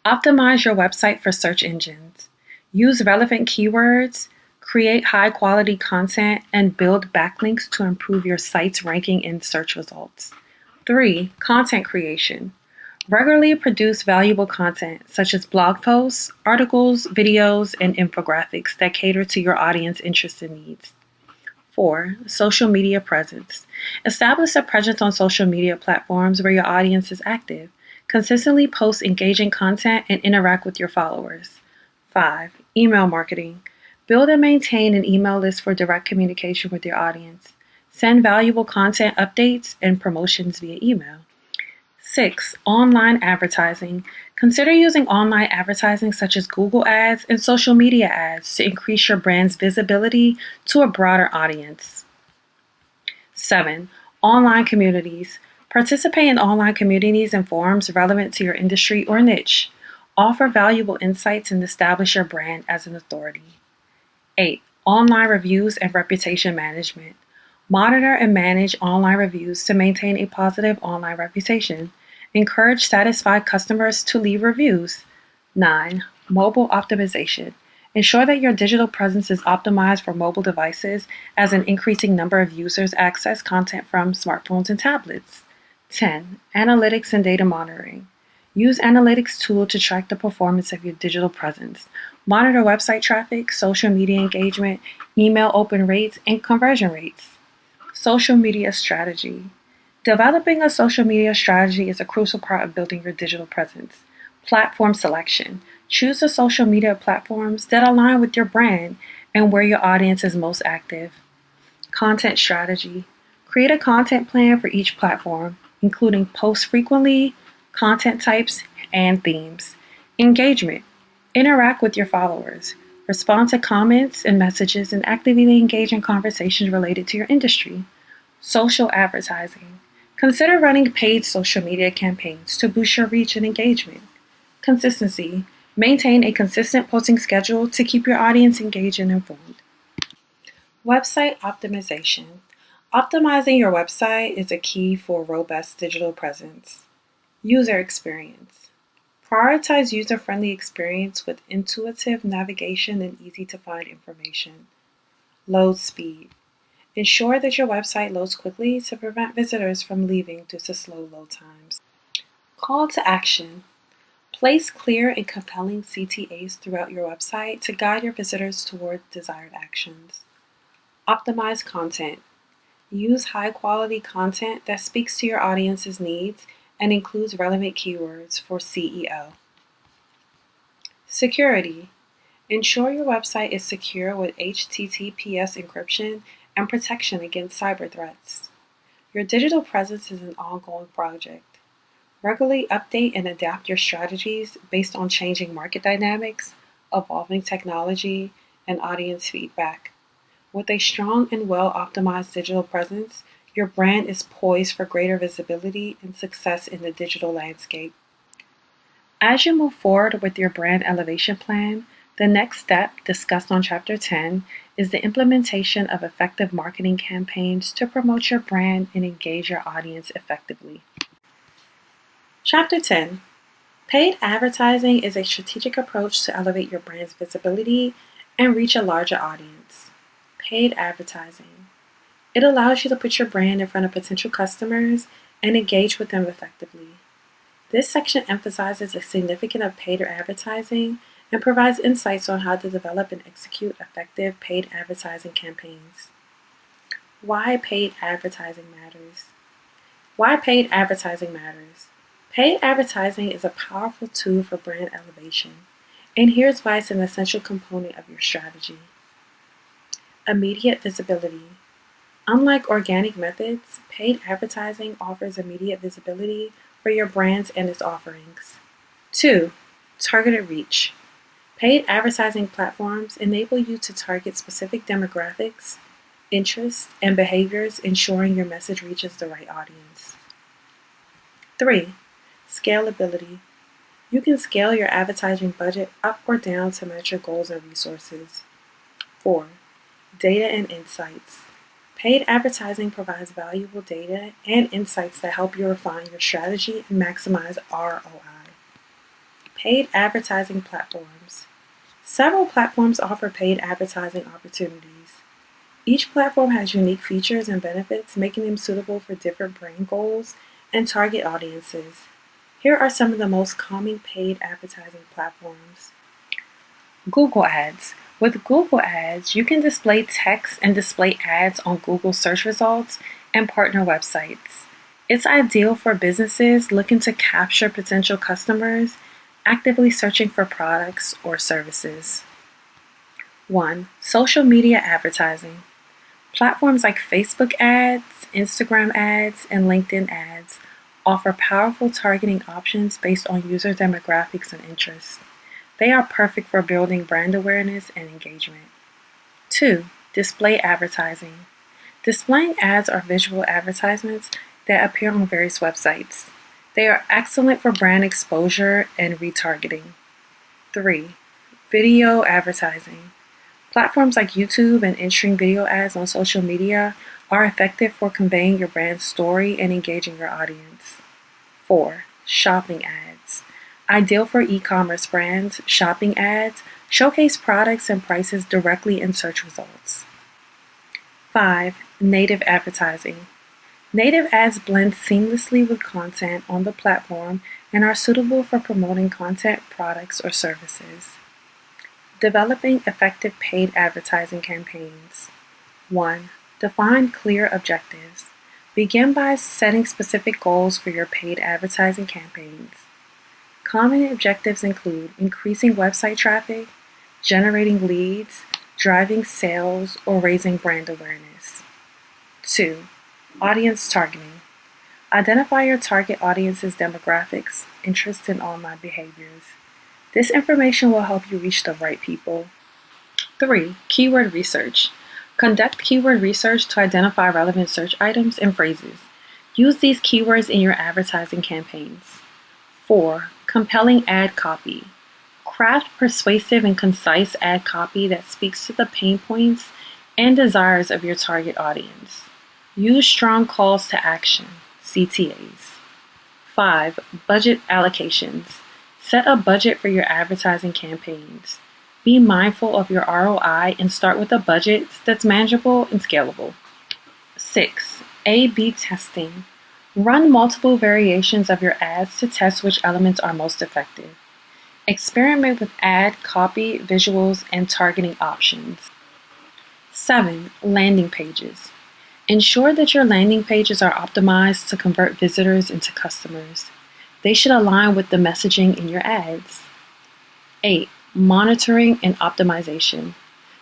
Optimize your website for search engines. Use relevant keywords, create high-quality content, and build backlinks to improve your site's ranking in search results. 3. Content creation. Regularly produce valuable content, such as blog posts, articles, videos, and infographics that cater to your audience's interests and needs. 4. Social media presence. Establish a presence on social media platforms where your audience is active. Consistently post engaging content and interact with your followers. 5. Email marketing. Build and maintain an email list for direct communication with your audience. Send valuable content updates and promotions via email. 6. Online advertising. Consider using online advertising such as Google Ads and social media ads to increase your brand's visibility to a broader audience. 7. Online communities. Participate in online communities and forums relevant to your industry or niche. Offer valuable insights and establish your brand as an authority. 8. Online reviews and reputation management. Monitor and manage online reviews to maintain a positive online reputation. Encourage satisfied customers to leave reviews. 9. Mobile optimization. Ensure that your digital presence is optimized for mobile devices as an increasing number of users access content from smartphones and tablets. 10. Analytics and data monitoring. Use analytics tools to track the performance of your digital presence. Monitor website traffic, social media engagement, email open rates, and conversion rates. Social media strategy. Developing a social media strategy is a crucial part of building your digital presence. Platform selection. Choose the social media platforms that align with your brand and where your audience is most active. Content strategy. Create a content plan for each platform, including posts frequently, content types, and themes. Engagement. Interact with your followers. Respond to comments and messages and actively engage in conversations related to your industry. Social advertising. Consider running paid social media campaigns to boost your reach and engagement. Consistency. Maintain a consistent posting schedule to keep your audience engaged and informed. Website optimization. Optimizing your website is a key for a robust digital presence. User experience. Prioritize user-friendly experience with intuitive navigation and easy-to-find information. Load speed. Ensure that your website loads quickly to prevent visitors from leaving due to slow load times. Call to action. Place clear and compelling CTAs throughout your website to guide your visitors toward desired actions. Optimize content. Use high-quality content that speaks to your audience's needs and includes relevant keywords for SEO. Security. Ensure your website is secure with HTTPS encryption and protection against cyber threats. Your digital presence is an ongoing project. Regularly update and adapt your strategies based on changing market dynamics, evolving technology, and audience feedback. With a strong and well-optimized digital presence, your brand is poised for greater visibility and success in the digital landscape. As you move forward with your brand elevation plan, the next step, discussed on Chapter 10, is the implementation of effective marketing campaigns to promote your brand and engage your audience effectively. Chapter 10. Paid advertising is a strategic approach to elevate your brand's visibility and reach a larger audience. Paid advertising. It allows you to put your brand in front of potential customers and engage with them effectively. This section emphasizes the significance of paid advertising and provides insights on how to develop and execute effective paid advertising campaigns. Why paid advertising matters. Why paid advertising matters. Paid advertising is a powerful tool for brand elevation, and here's why it's an essential component of your strategy. Immediate visibility. Unlike organic methods, paid advertising offers immediate visibility for your brands and its offerings. 2. Targeted reach. Paid advertising platforms enable you to target specific demographics, interests, and behaviors, ensuring your message reaches the right audience. 3. Scalability. You can scale your advertising budget up or down to match your goals and resources. 4. Data and insights. Paid advertising provides valuable data and insights that help you refine your strategy and maximize ROI. Paid advertising platforms. Several platforms offer paid advertising opportunities. Each platform has unique features and benefits, making them suitable for different brand goals and target audiences. Here are some of the most common paid advertising platforms. Google Ads. With Google Ads, you can display text and display ads on Google search results and partner websites. It's ideal for businesses looking to capture potential customers actively searching for products or services. 1. Social media advertising. Platforms like Facebook ads, Instagram ads, and LinkedIn ads offer powerful targeting options based on user demographics and interests. They are perfect for building brand awareness and engagement. 2. Display advertising. Displaying ads are visual advertisements that appear on various websites. They are excellent for brand exposure and retargeting. 3. Video advertising. Platforms like YouTube and in-stream video ads on social media are effective for conveying your brand story and engaging your audience. 4. Shopping ads. Ideal for e-commerce brands, shopping ads showcase products and prices directly in search results. 5. Native advertising. Native ads blend seamlessly with content on the platform and are suitable for promoting content, products, or services. Developing effective paid advertising campaigns. 1. Define clear objectives. Begin by setting specific goals for your paid advertising campaigns. Common objectives include increasing website traffic, generating leads, driving sales, or raising brand awareness. 2. Audience targeting. Identify your target audience's demographics, interests, and online behaviors. This information will help you reach the right people. 3. Keyword research. Conduct keyword research to identify relevant search items and phrases. Use these keywords in your advertising campaigns. 4. Compelling ad copy. Craft persuasive and concise ad copy that speaks to the pain points and desires of your target audience. Use strong calls to action, CTAs. 5. Budget allocations. Set a budget for your advertising campaigns. Be mindful of your ROI and start with a budget that's manageable and scalable. 6. A/B testing. Run multiple variations of your ads to test which elements are most effective. Experiment with ad copy, visuals, and targeting options. 7. Landing pages. Ensure that your landing pages are optimized to convert visitors into customers. They should align with the messaging in your ads. 8. Monitoring and optimization.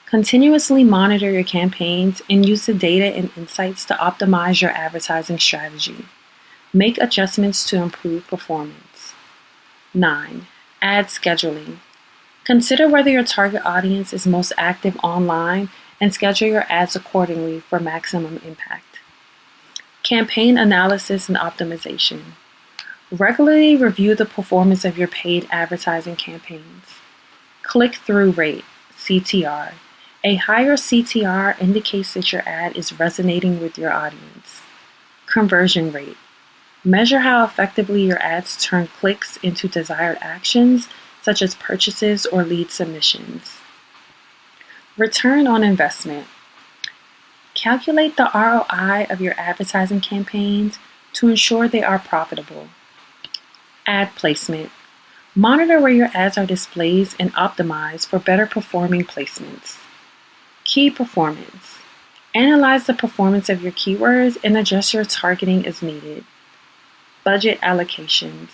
Continuously monitor your campaigns and use the data and insights to optimize your advertising strategy. Make adjustments to improve performance. 9. Ad scheduling. Consider whether your target audience is most active online and schedule your ads accordingly for maximum impact. Campaign analysis and optimization. Regularly review the performance of your paid advertising campaigns. Click-through rate, CTR. A higher CTR indicates that your ad is resonating with your audience. Conversion rate. Measure how effectively your ads turn clicks into desired actions, such as purchases or lead submissions. Return on investment. Calculate the ROI of your advertising campaigns to ensure they are profitable. Ad placement. Monitor where your ads are displayed and optimize for better performing placements. Key performance. Analyze the performance of your keywords and adjust your targeting as needed. Budget allocations.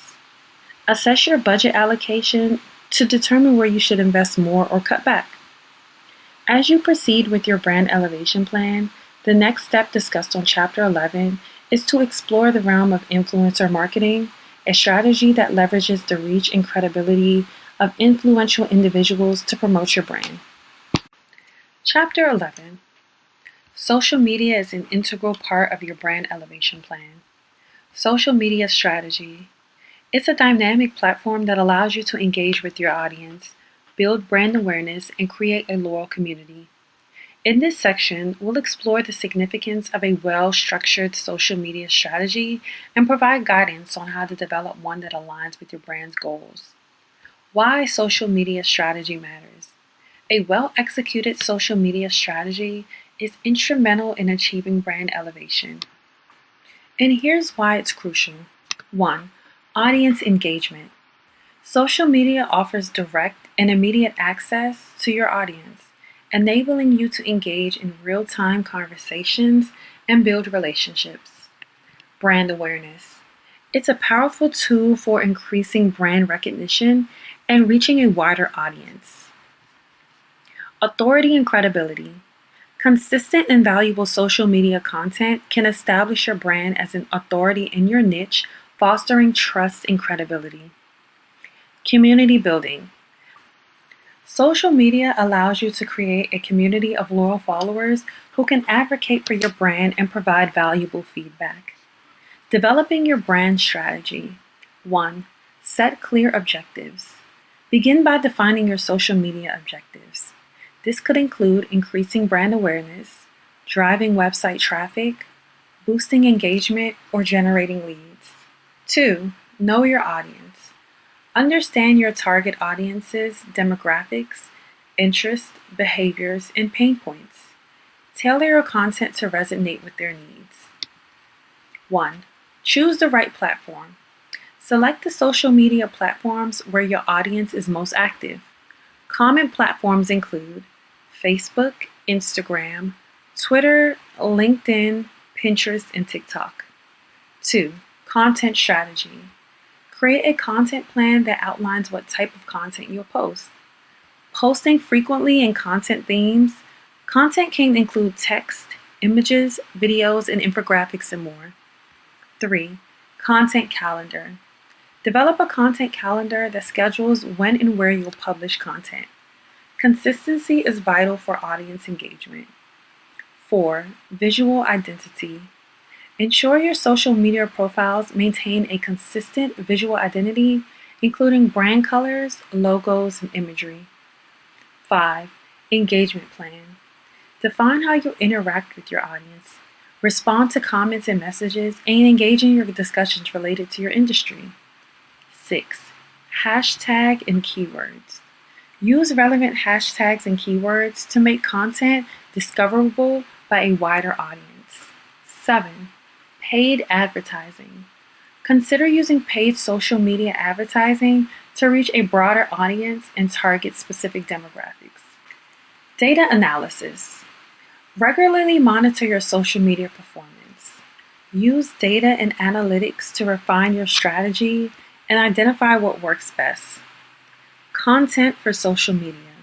Assess your budget allocation to determine where you should invest more or cut back. As you proceed with your brand elevation plan, the next step discussed on Chapter 11 is to explore the realm of influencer marketing, a strategy that leverages the reach and credibility of influential individuals to promote your brand. Chapter 11. Social media is an integral part of your brand elevation plan. Social media strategy. It's a dynamic platform that allows you to engage with your audience, build brand awareness, and create a loyal community. In this section, we'll explore the significance of a well-structured social media strategy and provide guidance on how to develop one that aligns with your brand's goals. Why social media strategy matters. A well-executed social media strategy is instrumental in achieving brand elevation. And here's why it's crucial. 1. Audience engagement. Social media offers direct and immediate access to your audience, enabling you to engage in real-time conversations and build relationships. Brand awareness. It's a powerful tool for increasing brand recognition and reaching a wider audience. Authority and credibility. Consistent and valuable social media content can establish your brand as an authority in your niche, fostering trust and credibility. Community building. Social media allows you to create a community of loyal followers who can advocate for your brand and provide valuable feedback. Developing your brand strategy. 1. Set clear objectives. Begin by defining your social media objectives. This could include increasing brand awareness, driving website traffic, boosting engagement, or generating leads. 2. Know your audience. Understand your target audience's demographics, interests, behaviors, and pain points. Tailor your content to resonate with their needs. 1. Choose the right platform. Select the social media platforms where your audience is most active. Common platforms include Facebook, Instagram, Twitter, LinkedIn, Pinterest, and TikTok. 2. Content strategy. Create a content plan that outlines what type of content you'll post. Posting frequently in content themes. Content can include text, images, videos, and infographics, and more. 3. Content calendar. Develop a content calendar that schedules when and where you'll publish content. Consistency is vital for audience engagement. 4. Visual identity. Ensure your social media profiles maintain a consistent visual identity, including brand colors, logos, and imagery. 5. Engagement plan. Define how you interact with your audience. Respond to comments and messages, and engage in your discussions related to your industry. 6. Hashtag and keywords. Use relevant hashtags and keywords to make content discoverable by a wider audience. 7. Paid advertising. Consider using paid social media advertising to reach a broader audience and target specific demographics. Data analysis. Regularly monitor your social media performance. Use data and analytics to refine your strategy and identify what works best. Content for social media.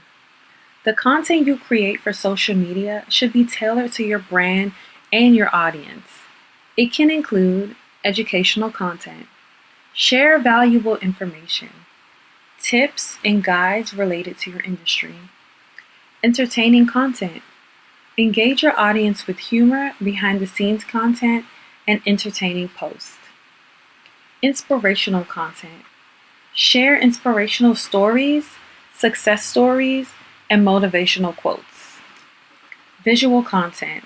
The content you create for social media should be tailored to your brand and your audience. It can include educational content, share valuable information, tips and guides related to your industry, entertaining content, engage your audience with humor, behind-the-scenes content, and entertaining posts. Inspirational content. Share inspirational stories, success stories, and motivational quotes. Visual content.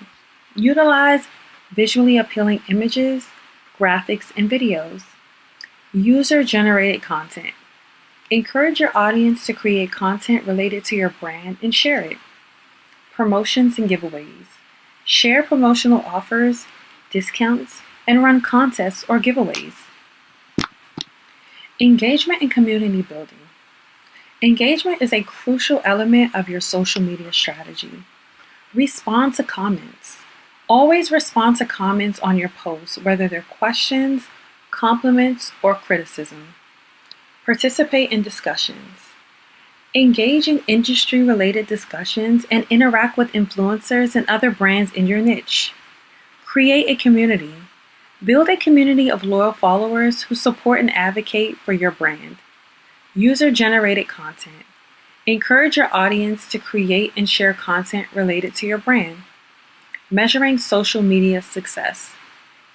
Utilize visually appealing images, graphics, and videos. User-generated content. Encourage your audience to create content related to your brand and share it. Promotions and giveaways. Share promotional offers, discounts, and run contests or giveaways. Engagement and community building. Engagement is a crucial element of your social media strategy. Respond to comments. Always respond to comments on your posts, whether they're questions, compliments, or criticism. Participate in discussions. Engage in industry-related discussions and interact with influencers and other brands in your niche. Create a community. Build a community of loyal followers who support and advocate for your brand. User-generated content. Encourage your audience to create and share content related to your brand. Measuring social media success.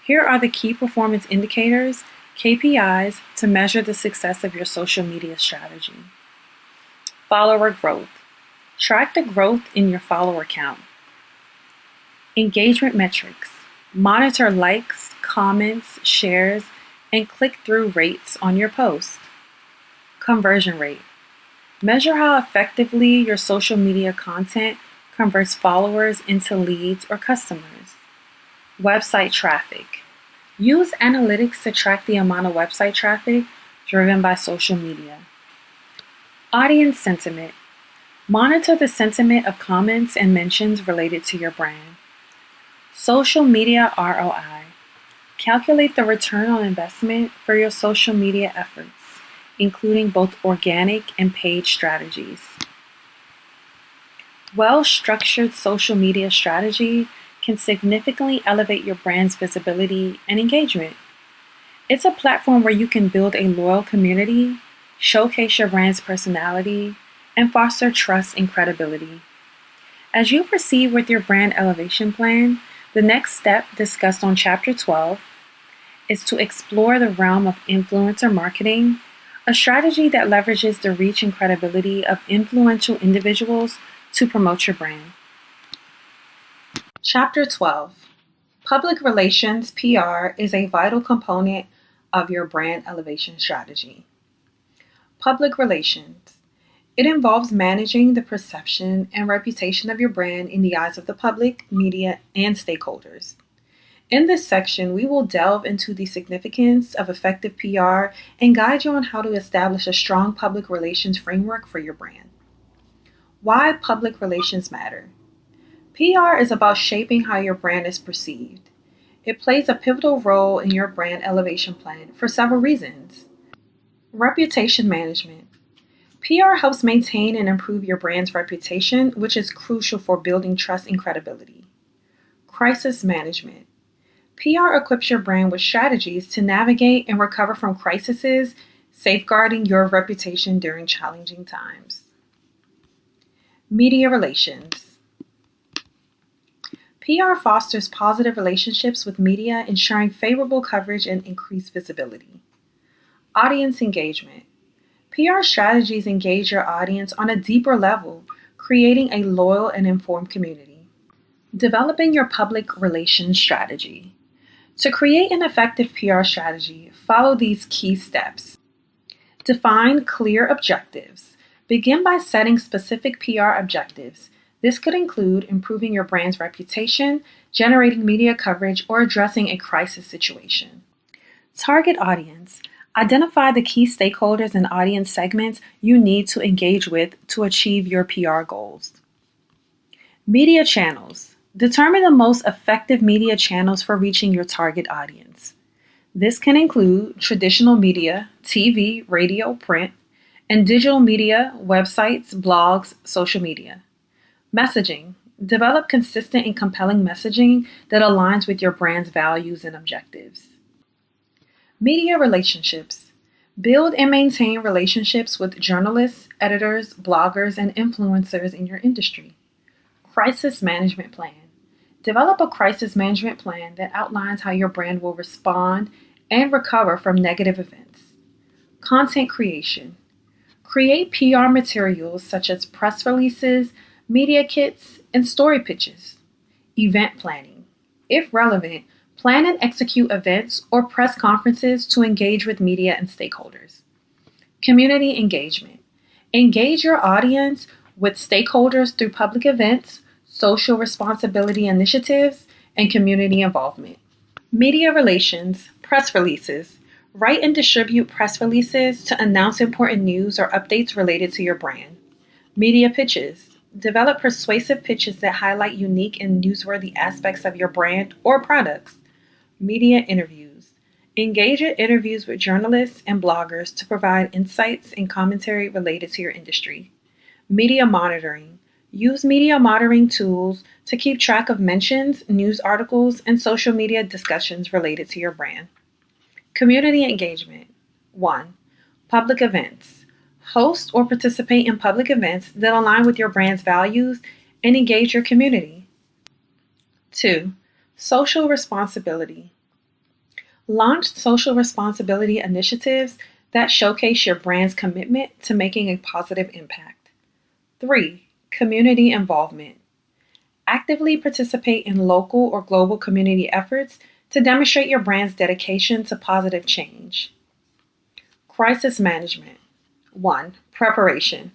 Here are the key performance indicators, KPIs, to measure the success of your social media strategy. Follower growth. Track the growth in your follower count. Engagement metrics. Monitor likes, comments, shares, and click-through rates on your posts. Conversion rate. Measure how effectively your social media content converts followers into leads or customers. Website traffic. Use analytics to track the amount of website traffic driven by social media. Audience sentiment. Monitor the sentiment of comments and mentions related to your brand. Social media ROI. Calculate the return on investment for your social media efforts, including both organic and paid strategies. Well-structured social media strategy can significantly elevate your brand's visibility and engagement. It's a platform where you can build a loyal community, showcase your brand's personality, and foster trust and credibility. As you proceed with your brand elevation plan, the next step discussed on Chapter 12 is to explore the realm of influencer marketing, a strategy that leverages the reach and credibility of influential individuals to promote your brand. Chapter 12. Public relations (PR) is a vital component of your brand elevation strategy. Public relations. It involves managing the perception and reputation of your brand in the eyes of the public, media, and stakeholders. In this section, we will delve into the significance of effective PR and guide you on how to establish a strong public relations framework for your brand. Why public relations matter. PR is about shaping how your brand is perceived. It plays a pivotal role in your brand elevation plan for several reasons. Reputation management. PR helps maintain and improve your brand's reputation, which is crucial for building trust and credibility. Crisis management. PR equips your brand with strategies to navigate and recover from crises, safeguarding your reputation during challenging times. Media relations. PR fosters positive relationships with media, ensuring favorable coverage and increased visibility. Audience engagement. PR strategies engage your audience on a deeper level, creating a loyal and informed community. Developing your public relations strategy. To create an effective PR strategy, follow these key steps. Define clear objectives. Begin by setting specific PR objectives. This could include improving your brand's reputation, generating media coverage, or addressing a crisis situation. Target audience. Identify the key stakeholders and audience segments you need to engage with to achieve your PR goals. Media channels. Determine the most effective media channels for reaching your target audience. This can include traditional media, TV, radio, print, and digital media, websites, blogs, social media. Messaging. Develop consistent and compelling messaging that aligns with your brand's values and objectives. Media relationships. Build and maintain relationships with journalists, editors, bloggers, and influencers in your industry. Crisis management plan. Develop a crisis management plan that outlines how your brand will respond and recover from negative events. Content creation. Create PR materials such as press releases, media kits, and story pitches. Event planning. If relevant, plan and execute events or press conferences to engage with media and stakeholders. Community engagement. Engage your audience with stakeholders through public events, social responsibility initiatives, and community involvement. Media relations, press releases. Write and distribute press releases to announce important news or updates related to your brand. Media pitches. Develop persuasive pitches that highlight unique and newsworthy aspects of your brand or products. Media interviews. Engage in interviews with journalists and bloggers to provide insights and commentary related to your industry. Media monitoring. Use media monitoring tools to keep track of mentions, news articles, and social media discussions related to your brand. Community engagement. 1. Public events. Host or participate in public events that align with your brand's values and engage your community. 2. Social responsibility. Launch social responsibility initiatives that showcase your brand's commitment to making a positive impact. 3. Community involvement. Actively participate in local or global community efforts to demonstrate your brand's dedication to positive change. Crisis management. 1. Preparation.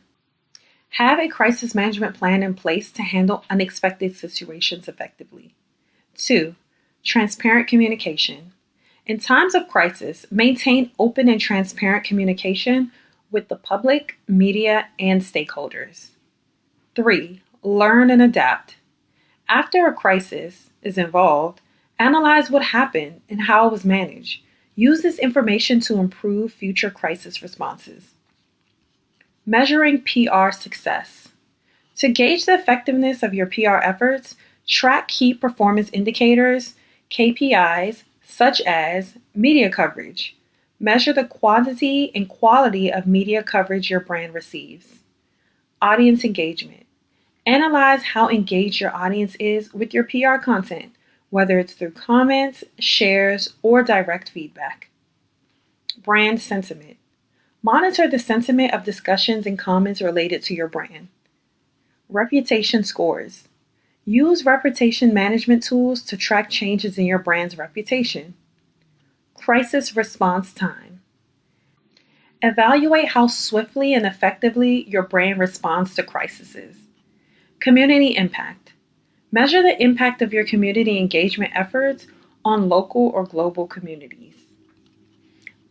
Have a crisis management plan in place to handle unexpected situations effectively. 2. Transparent communication. In times of crisis, maintain open and transparent communication with the public, media, and stakeholders. 3. Learn and adapt. After a crisis is involved, analyze what happened and how it was managed. Use this information to improve future crisis responses. Measuring PR success. To gauge the effectiveness of your PR efforts, track key performance indicators, KPIs, such as media coverage. Measure the quantity and quality of media coverage your brand receives. Audience engagement. Analyze how engaged your audience is with your PR content, whether it's through comments, shares, or direct feedback. Brand sentiment. Monitor the sentiment of discussions and comments related to your brand. Reputation scores. Use reputation management tools to track changes in your brand's reputation. Crisis response time. Evaluate how swiftly and effectively your brand responds to crises. Community impact. Measure the impact of your community engagement efforts on local or global communities.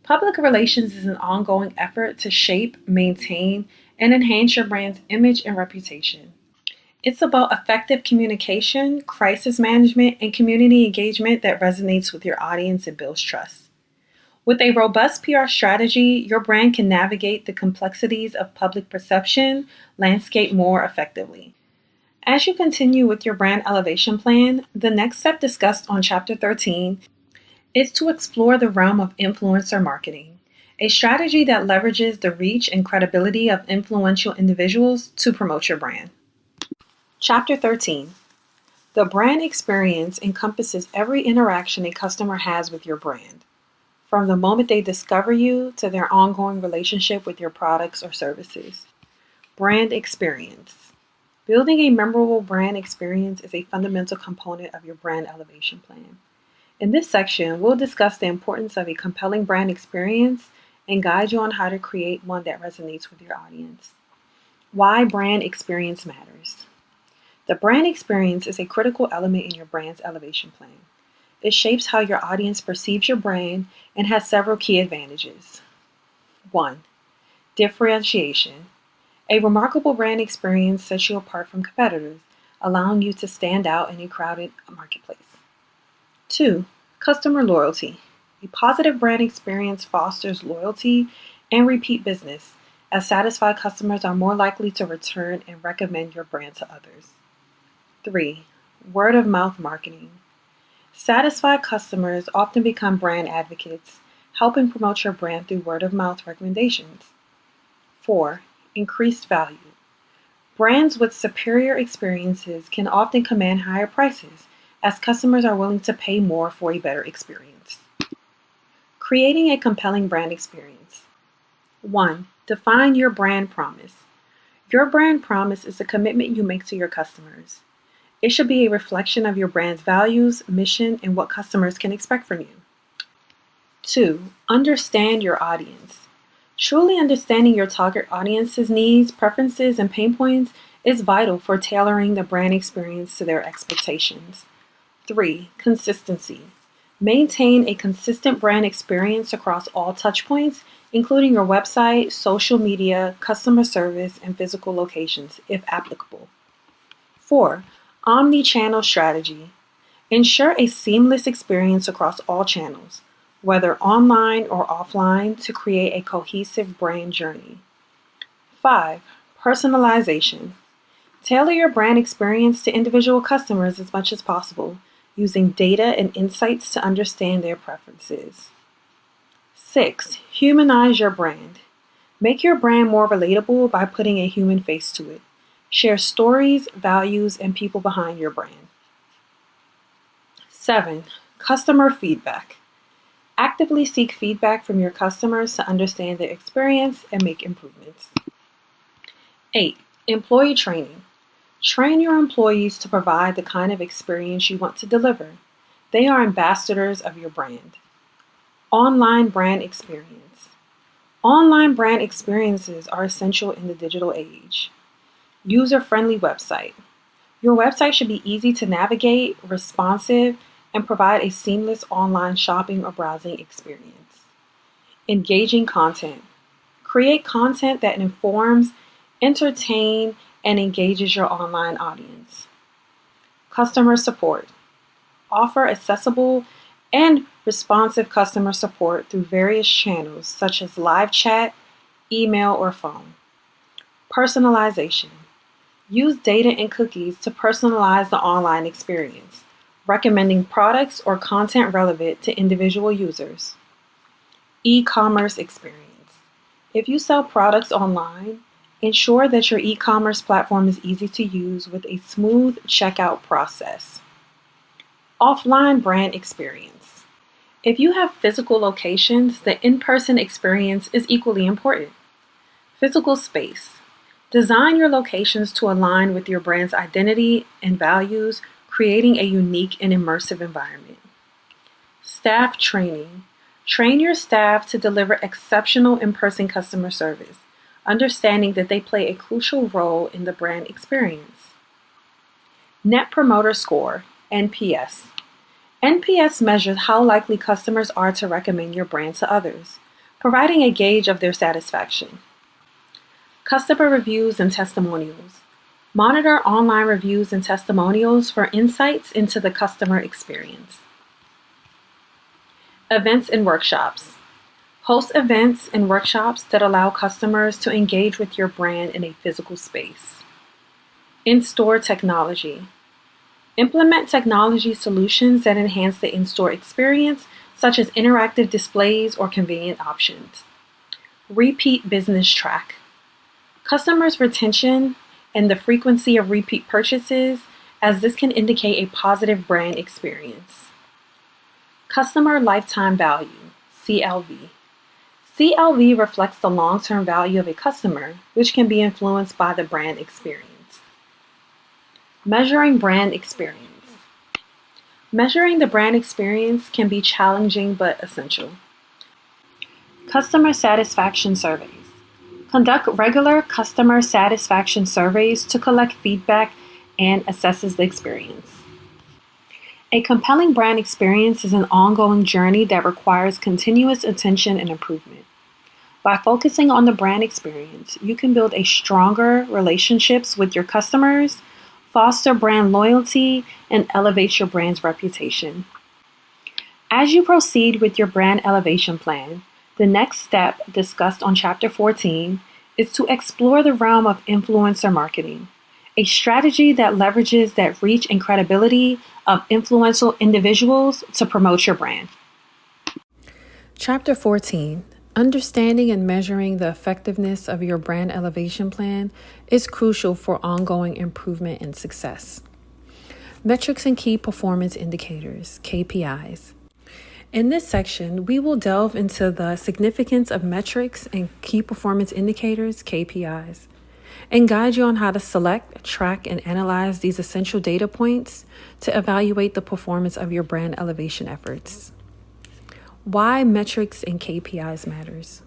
Public relations is an ongoing effort to shape, maintain, and enhance your brand's image and reputation. It's about effective communication, crisis management, and community engagement that resonates with your audience and builds trust. With a robust PR strategy, your brand can navigate the complexities of public perception landscape more effectively. As you continue with your brand elevation plan, the next step discussed on Chapter 13 is to explore the realm of influencer marketing, a strategy that leverages the reach and credibility of influential individuals to promote your brand. Chapter 13. The brand experience encompasses every interaction a customer has with your brand, from the moment they discover you to their ongoing relationship with your products or services. Brand experience. Building a memorable brand experience is a fundamental component of your brand elevation plan. In this section, we'll discuss the importance of a compelling brand experience and guide you on how to create one that resonates with your audience. Why brand experience matters. The brand experience is a critical element in your brand's elevation plan. It shapes how your audience perceives your brand and has several key advantages. 1. Differentiation. A remarkable brand experience sets you apart from competitors, allowing you to stand out in a crowded marketplace. 2. Customer loyalty. A positive brand experience fosters loyalty and repeat business, as satisfied customers are more likely to return and recommend your brand to others. 3. Word of mouth marketing. Satisfied customers often become brand advocates, helping promote your brand through word of mouth recommendations. 4. Increased value. Brands with superior experiences can often command higher prices, as customers are willing to pay more for a better experience. Creating a compelling brand experience. 1. Define your brand promise. Your brand promise is a commitment you make to your customers. It should be a reflection of your brand's values, mission, and what customers can expect from you. 2. Understand your audience. Truly understanding your target audience's needs, preferences, and pain points is vital for tailoring the brand experience to their expectations. 3. Consistency. Maintain a consistent brand experience across all touchpoints, including your website, social media, customer service, and physical locations, if applicable. 4. Omni-channel strategy. Ensure a seamless experience across all channels, whether online or offline, to create a cohesive brand journey. 5. Personalization. Tailor your brand experience to individual customers as much as possible, using data and insights to understand their preferences. 6. Humanize your brand. Make your brand more relatable by putting a human face to it. Share stories, values, and people behind your brand. 7. Customer feedback. Actively seek feedback from your customers to understand their experience and make improvements. 8. Employee training. Train your employees to provide the kind of experience you want to deliver. They are ambassadors of your brand. Online brand experience. Online brand experiences are essential in the digital age. User-friendly website. Your website should be easy to navigate, responsive, and provide a seamless online shopping or browsing experience. Engaging content. Create content that informs, entertains, and engages your online audience. Customer support. Offer accessible and responsive customer support through various channels such as live chat, email, or phone. Personalization. Use data and cookies to personalize the online experience. recommending products or content relevant to individual users. E-commerce experience. If you sell products online, ensure that your e-commerce platform is easy to use with a smooth checkout process. Offline brand experience. If you have physical locations, the in-person experience is equally important. Physical space. Design your locations to align with your brand's identity and values, creating a unique and immersive environment. Staff training. Train your staff to deliver exceptional in-person customer service, understanding that they play a crucial role in the brand experience. Net Promoter Score, NPS. NPS measures how likely customers are to recommend your brand to others, providing a gauge of their satisfaction. Customer reviews and testimonials. Monitor online reviews and testimonials for insights into the customer experience. Events and workshops. Host events and workshops that allow customers to engage with your brand in a physical space. In-store technology. Implement technology solutions that enhance the in-store experience, such as interactive displays or convenient options. Repeat business track. Customers' retention and the frequency of repeat purchases, as this can indicate a positive brand experience. Customer lifetime value, CLV. CLV reflects the long-term value of a customer, which can be influenced by the brand experience. Measuring brand experience. Measuring the brand experience can be challenging but essential. Customer satisfaction surveys. Conduct regular customer satisfaction surveys to collect feedback and assesses the experience. A compelling brand experience is an ongoing journey that requires continuous attention and improvement. By focusing on the brand experience, you can build a stronger relationships with your customers, foster brand loyalty, and elevate your brand's reputation. As you proceed with your brand elevation plan, the next step discussed on Chapter 14 is to explore the realm of influencer marketing, a strategy that leverages that reach and credibility of influential individuals to promote your brand. Chapter 14. Understanding and measuring the effectiveness of your brand elevation plan is crucial for ongoing improvement and success. Metrics and key performance indicators, KPIs. In this section, we will delve into the significance of metrics and key performance indicators, KPIs, and guide you on how to select, track, and analyze these essential data points to evaluate the performance of your brand elevation efforts. Why metrics and KPIs matters.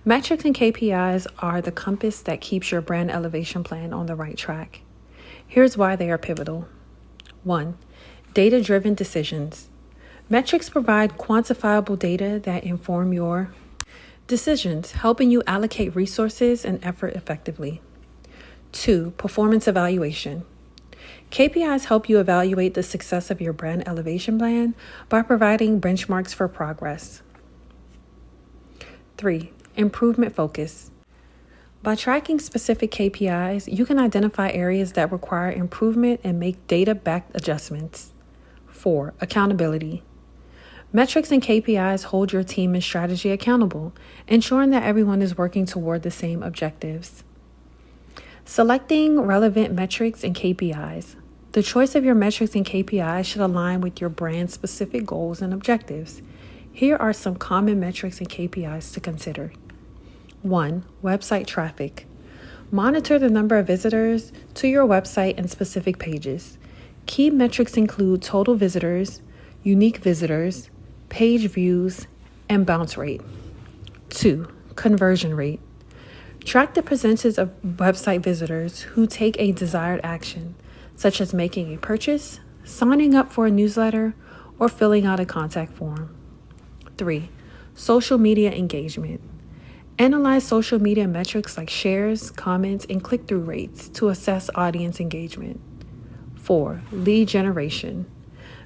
Metrics and KPIs are the compass that keeps your brand elevation plan on the right track. Here's why they are pivotal. 1. Data-driven decisions. Metrics provide quantifiable data that inform your decisions, helping you allocate resources and effort effectively. 2. Performance evaluation. KPIs help you evaluate the success of your brand elevation plan by providing benchmarks for progress. 3. Improvement focus. By tracking specific KPIs, you can identify areas that require improvement and make data-backed adjustments. 4. Accountability. Metrics and KPIs hold your team and strategy accountable, ensuring that everyone is working toward the same objectives. Selecting relevant metrics and KPIs. The choice of your metrics and KPIs should align with your brand's specific goals and objectives. Here are some common metrics and KPIs to consider. 1. Website traffic. Monitor the number of visitors to your website and specific pages. Key metrics include total visitors, unique visitors, page views, and bounce rate. 2. Conversion rate. Track the percentage of website visitors who take a desired action, such as making a purchase, signing up for a newsletter, or filling out a contact form. 3. Social media engagement. Analyze social media metrics like shares, comments, and click-through rates to assess audience engagement. 4. Lead generation.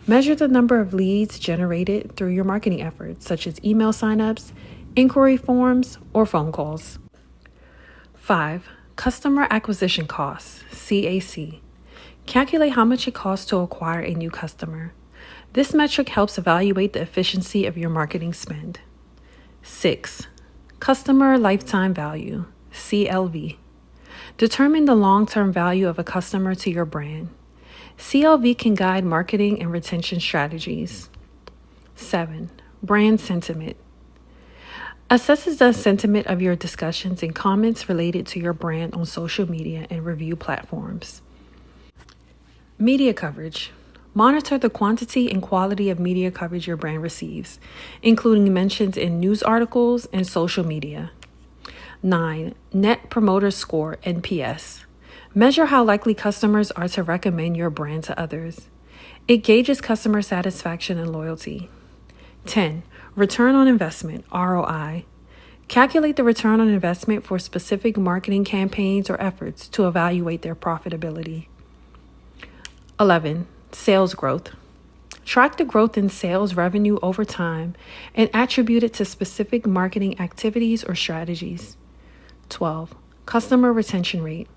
Measure the number of leads generated through your marketing efforts, such as email signups, inquiry forms, or phone calls. 5. Customer acquisition costs, CAC. Calculate how much it costs to acquire a new customer. This metric helps evaluate the efficiency of your marketing spend. 6. Customer lifetime value, CLV. Determine the long-term value of a customer to your brand. CLV can guide marketing and retention strategies. 7. Brand sentiment. Assesses the sentiment of your discussions and comments related to your brand on social media and review platforms. Media coverage. Monitor the quantity and quality of media coverage your brand receives, including mentions in news articles and social media. 9. Net Promoter Score, NPS. Measure how likely customers are to recommend your brand to others. It gauges customer satisfaction and loyalty. 10. Return on investment, ROI. Calculate the return on investment for specific marketing campaigns or efforts to evaluate their profitability. 11. Sales growth. Track the growth in sales revenue over time and attribute it to specific marketing activities or strategies. 12. Customer retention rate.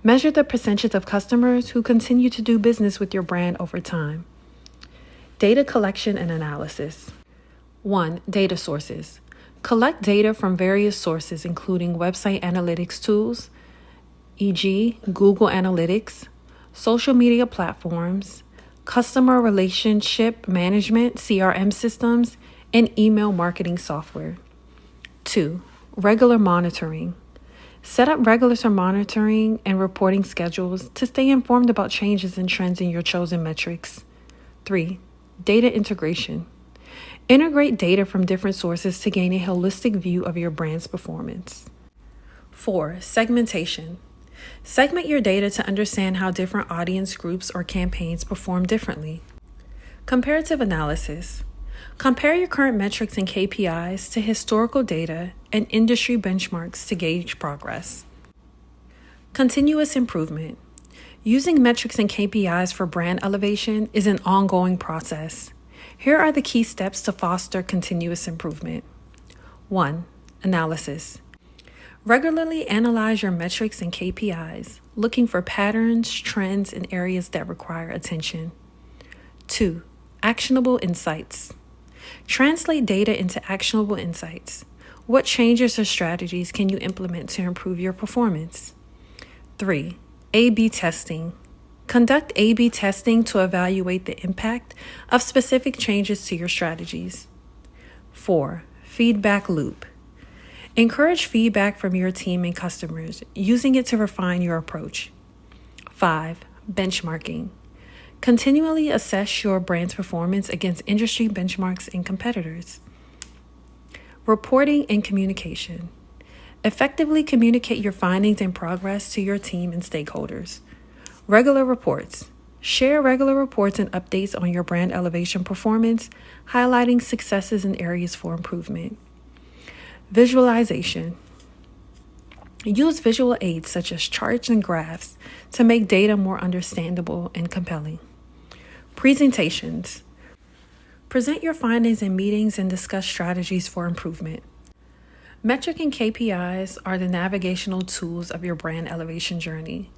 Measure the percentage of customers who continue to do business with your brand over time. Data collection and analysis. 1. Data sources. Collect data from various sources, including website analytics tools, e.g., Google Analytics, social media platforms, customer relationship management, CRM systems, and email marketing software. 2. Regular monitoring. Set up regular monitoring and reporting schedules to stay informed about changes and trends in your chosen metrics. 3. Data integration. Integrate data from different sources to gain a holistic view of your brand's performance. 4. Segmentation. Segment your data to understand how different audience groups or campaigns perform differently. Comparative analysis. Compare your current metrics and KPIs to historical data and industry benchmarks to gauge progress. Continuous improvement. Using metrics and KPIs for brand elevation is an ongoing process. Here are the key steps to foster continuous improvement. 1. Analysis. Regularly analyze your metrics and KPIs, looking for patterns, trends, and areas that require attention. 2. Actionable insights. Translate data into actionable insights. What changes or strategies can you implement to improve your performance? 3. A/B testing. Conduct A/B testing to evaluate the impact of specific changes to your strategies. 4. Feedback loop. Encourage feedback from your team and customers, using it to refine your approach. 5. Benchmarking. Continually assess your brand's performance against industry benchmarks and competitors. Reporting and communication. Effectively communicate your findings and progress to your team and stakeholders. Regular reports. Share regular reports and updates on your brand elevation performance, highlighting successes and areas for improvement. Visualization. Use visual aids such as charts and graphs to make data more understandable and compelling. Presentations. Present your findings in meetings and discuss strategies for improvement. Metric and KPIs are the navigational tools of your brand elevation journey.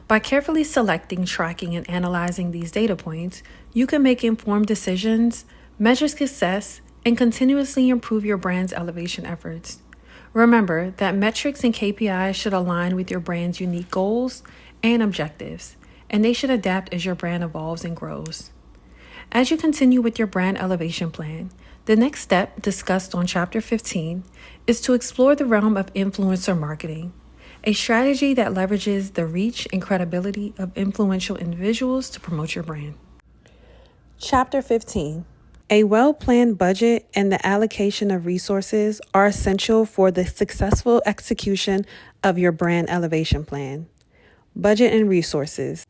By carefully selecting, tracking, and analyzing these data points, you can make informed decisions, measure success, and continuously improve your brand's elevation efforts. Remember that metrics and KPIs should align with your brand's unique goals and objectives, and they should adapt as your brand evolves and grows. As you continue with your brand elevation plan, the next step discussed on Chapter 15 is to explore the realm of influencer marketing, a strategy that leverages the reach and credibility of influential individuals to promote your brand. Chapter 15. A well-planned budget and the allocation of resources are essential for the successful execution of your brand elevation plan. Budget and resources.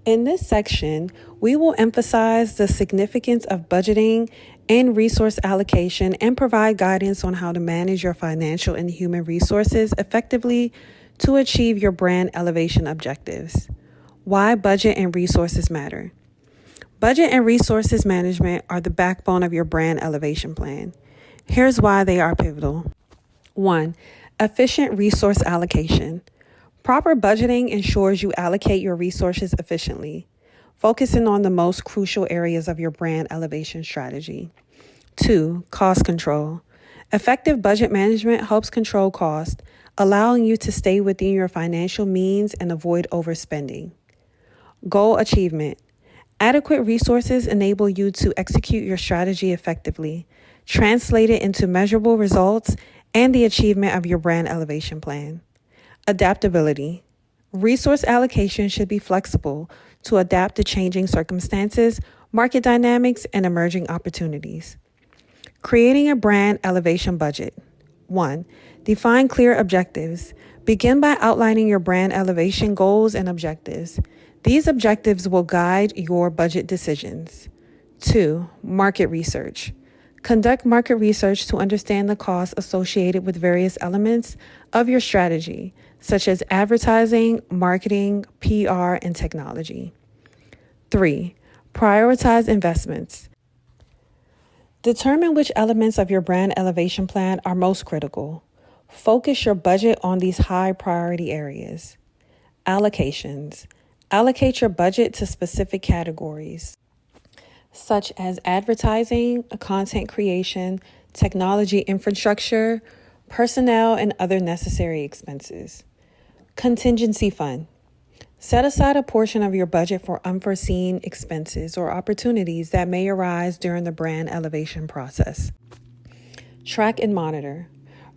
In this section, we will emphasize the significance of budgeting and resource allocation and provide guidance on how to manage your financial and human resources effectively to achieve your brand elevation objectives. Why budget and resources matter. Budget and resources management are the backbone of your brand elevation plan. Here's why they are pivotal. 1. Efficient resource allocation. Proper budgeting ensures you allocate your resources efficiently, focusing on the most crucial areas of your brand elevation strategy. 2. Cost control. Effective budget management helps control cost, allowing you to stay within your financial means and avoid overspending. Goal achievement. Adequate resources enable you to execute your strategy effectively, translate it into measurable results, and the achievement of your brand elevation plan. Adaptability. Resource allocation should be flexible to adapt to changing circumstances, market dynamics, and emerging opportunities. Creating a brand elevation budget. 1. Define clear objectives. Begin by outlining your brand elevation goals and objectives. These objectives will guide your budget decisions. 2. Market research. Conduct market research to understand the costs associated with various elements of your strategy, such as advertising, marketing, PR, and technology. 3. Prioritize investments. Determine which elements of your brand elevation plan are most critical. Focus your budget on these high priority areas. Allocations. Allocate your budget to specific categories, such as advertising, content creation, technology infrastructure, personnel, and other necessary expenses. Contingency fund. Set aside a portion of your budget for unforeseen expenses or opportunities that may arise during the brand elevation process. Track and monitor.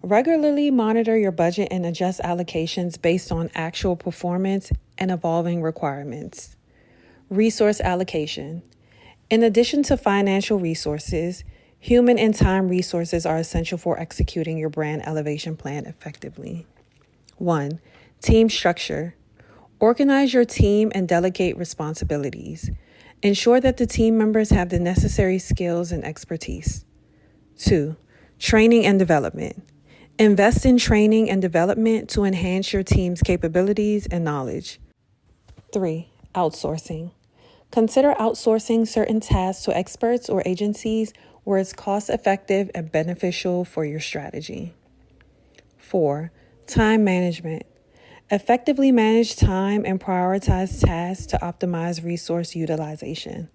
Regularly monitor your budget and adjust allocations based on actual performance and evolving requirements. Resource allocation. In addition to financial resources, human and time resources are essential for executing your brand elevation plan effectively. 1. Team structure. Organize your team and delegate responsibilities. Ensure that the team members have the necessary skills and expertise. 2. Training and development. Invest in training and development to enhance your team's capabilities and knowledge. 3. Outsourcing. Consider outsourcing certain tasks to experts or agencies where it's cost-effective and beneficial for your strategy. 4. Time management. Effectively manage time and prioritize tasks to optimize resource utilization.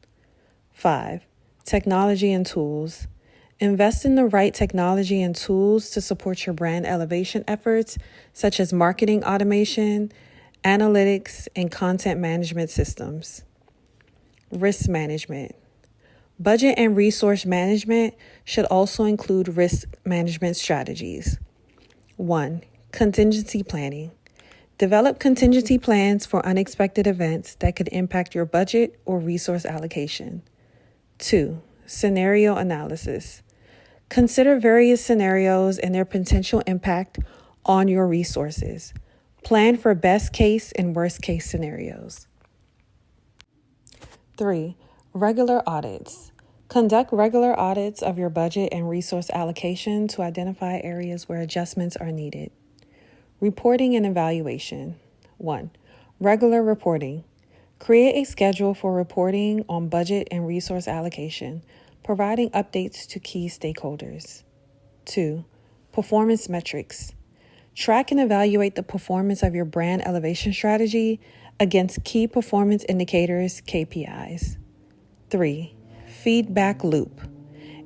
5. Technology and tools. Invest in the right technology and tools to support your brand elevation efforts, such as marketing automation, analytics, and content management systems. Risk management. Budget and resource management should also include risk management strategies. 1. Contingency planning. Develop contingency plans for unexpected events that could impact your budget or resource allocation. 2. Scenario analysis. Consider various scenarios and their potential impact on your resources. Plan for best case and worst case scenarios. 3. Regular audits. Conduct regular audits of your budget and resource allocation to identify areas where adjustments are needed. Reporting and evaluation. 1. Regular reporting. Create a schedule for reporting on budget and resource allocation, providing updates to key stakeholders. 2. Performance metrics. Track and evaluate the performance of your brand elevation strategy against key performance indicators, KPIs. 3. Feedback loop.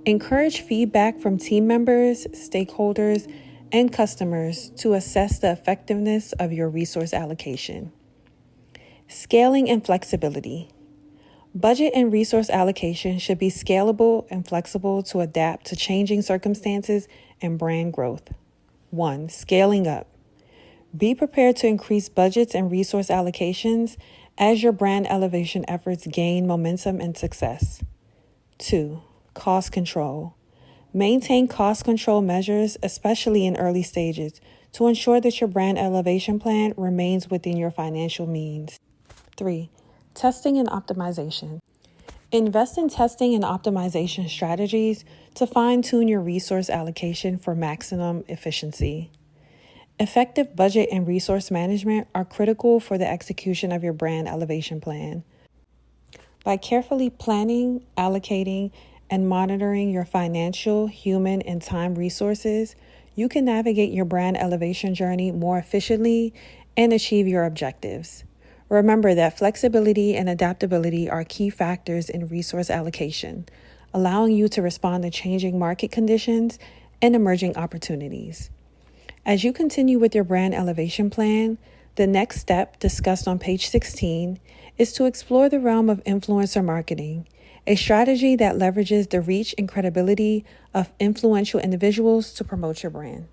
Encourage feedback from team members, stakeholders, and customers to assess the effectiveness of your resource allocation. Scaling and flexibility. Budget and resource allocation should be scalable and flexible to adapt to changing circumstances and brand growth. 1. Scaling up. Be prepared to increase budgets and resource allocations as your brand elevation efforts gain momentum and success. 2. Cost control. Maintain cost control measures, especially in early stages, to ensure that your brand elevation plan remains within your financial means. 3. Testing and optimization. Invest in testing and optimization strategies to fine-tune your resource allocation for maximum efficiency. Effective budget and resource management are critical for the execution of your brand elevation plan. By carefully planning, allocating, and monitoring your financial, human, and time resources, you can navigate your brand elevation journey more efficiently and achieve your objectives. Remember that flexibility and adaptability are key factors in resource allocation, allowing you to respond to changing market conditions and emerging opportunities. As you continue with your brand elevation plan, the next step, discussed on page 16, is to explore the realm of influencer marketing, a strategy that leverages the reach and credibility of influential individuals to promote your brand.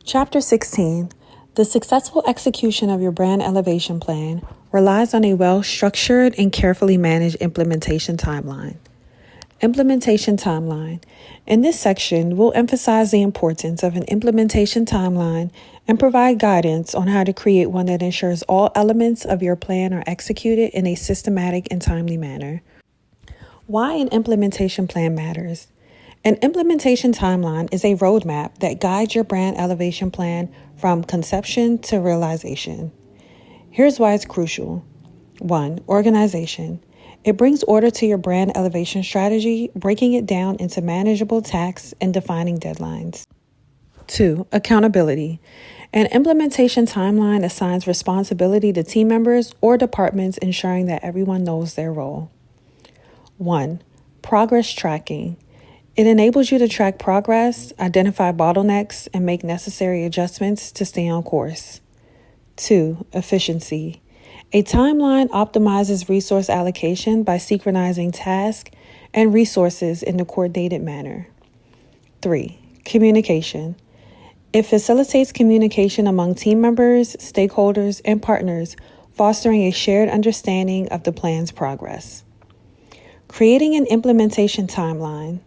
Chapter 16. The successful execution of your brand elevation plan relies on a well-structured and carefully managed implementation timeline. Implementation timeline. In this section, we'll emphasize the importance of an implementation timeline and provide guidance on how to create one that ensures all elements of your plan are executed in a systematic and timely manner. Why an implementation plan matters. An implementation timeline is a roadmap that guides your brand elevation plan from conception to realization. Here's why it's crucial. 1. Organization. It brings order to your brand elevation strategy, breaking it down into manageable tasks and defining deadlines. 2. Accountability. An implementation timeline assigns responsibility to team members or departments, ensuring that everyone knows their role. 1. Progress tracking. It enables you to track progress, identify bottlenecks, and make necessary adjustments to stay on course. 2. Efficiency. A timeline optimizes resource allocation by synchronizing tasks and resources in a coordinated manner. 3. Communication. It facilitates communication among team members, stakeholders, and partners, fostering a shared understanding of the plan's progress. Creating an implementation timeline.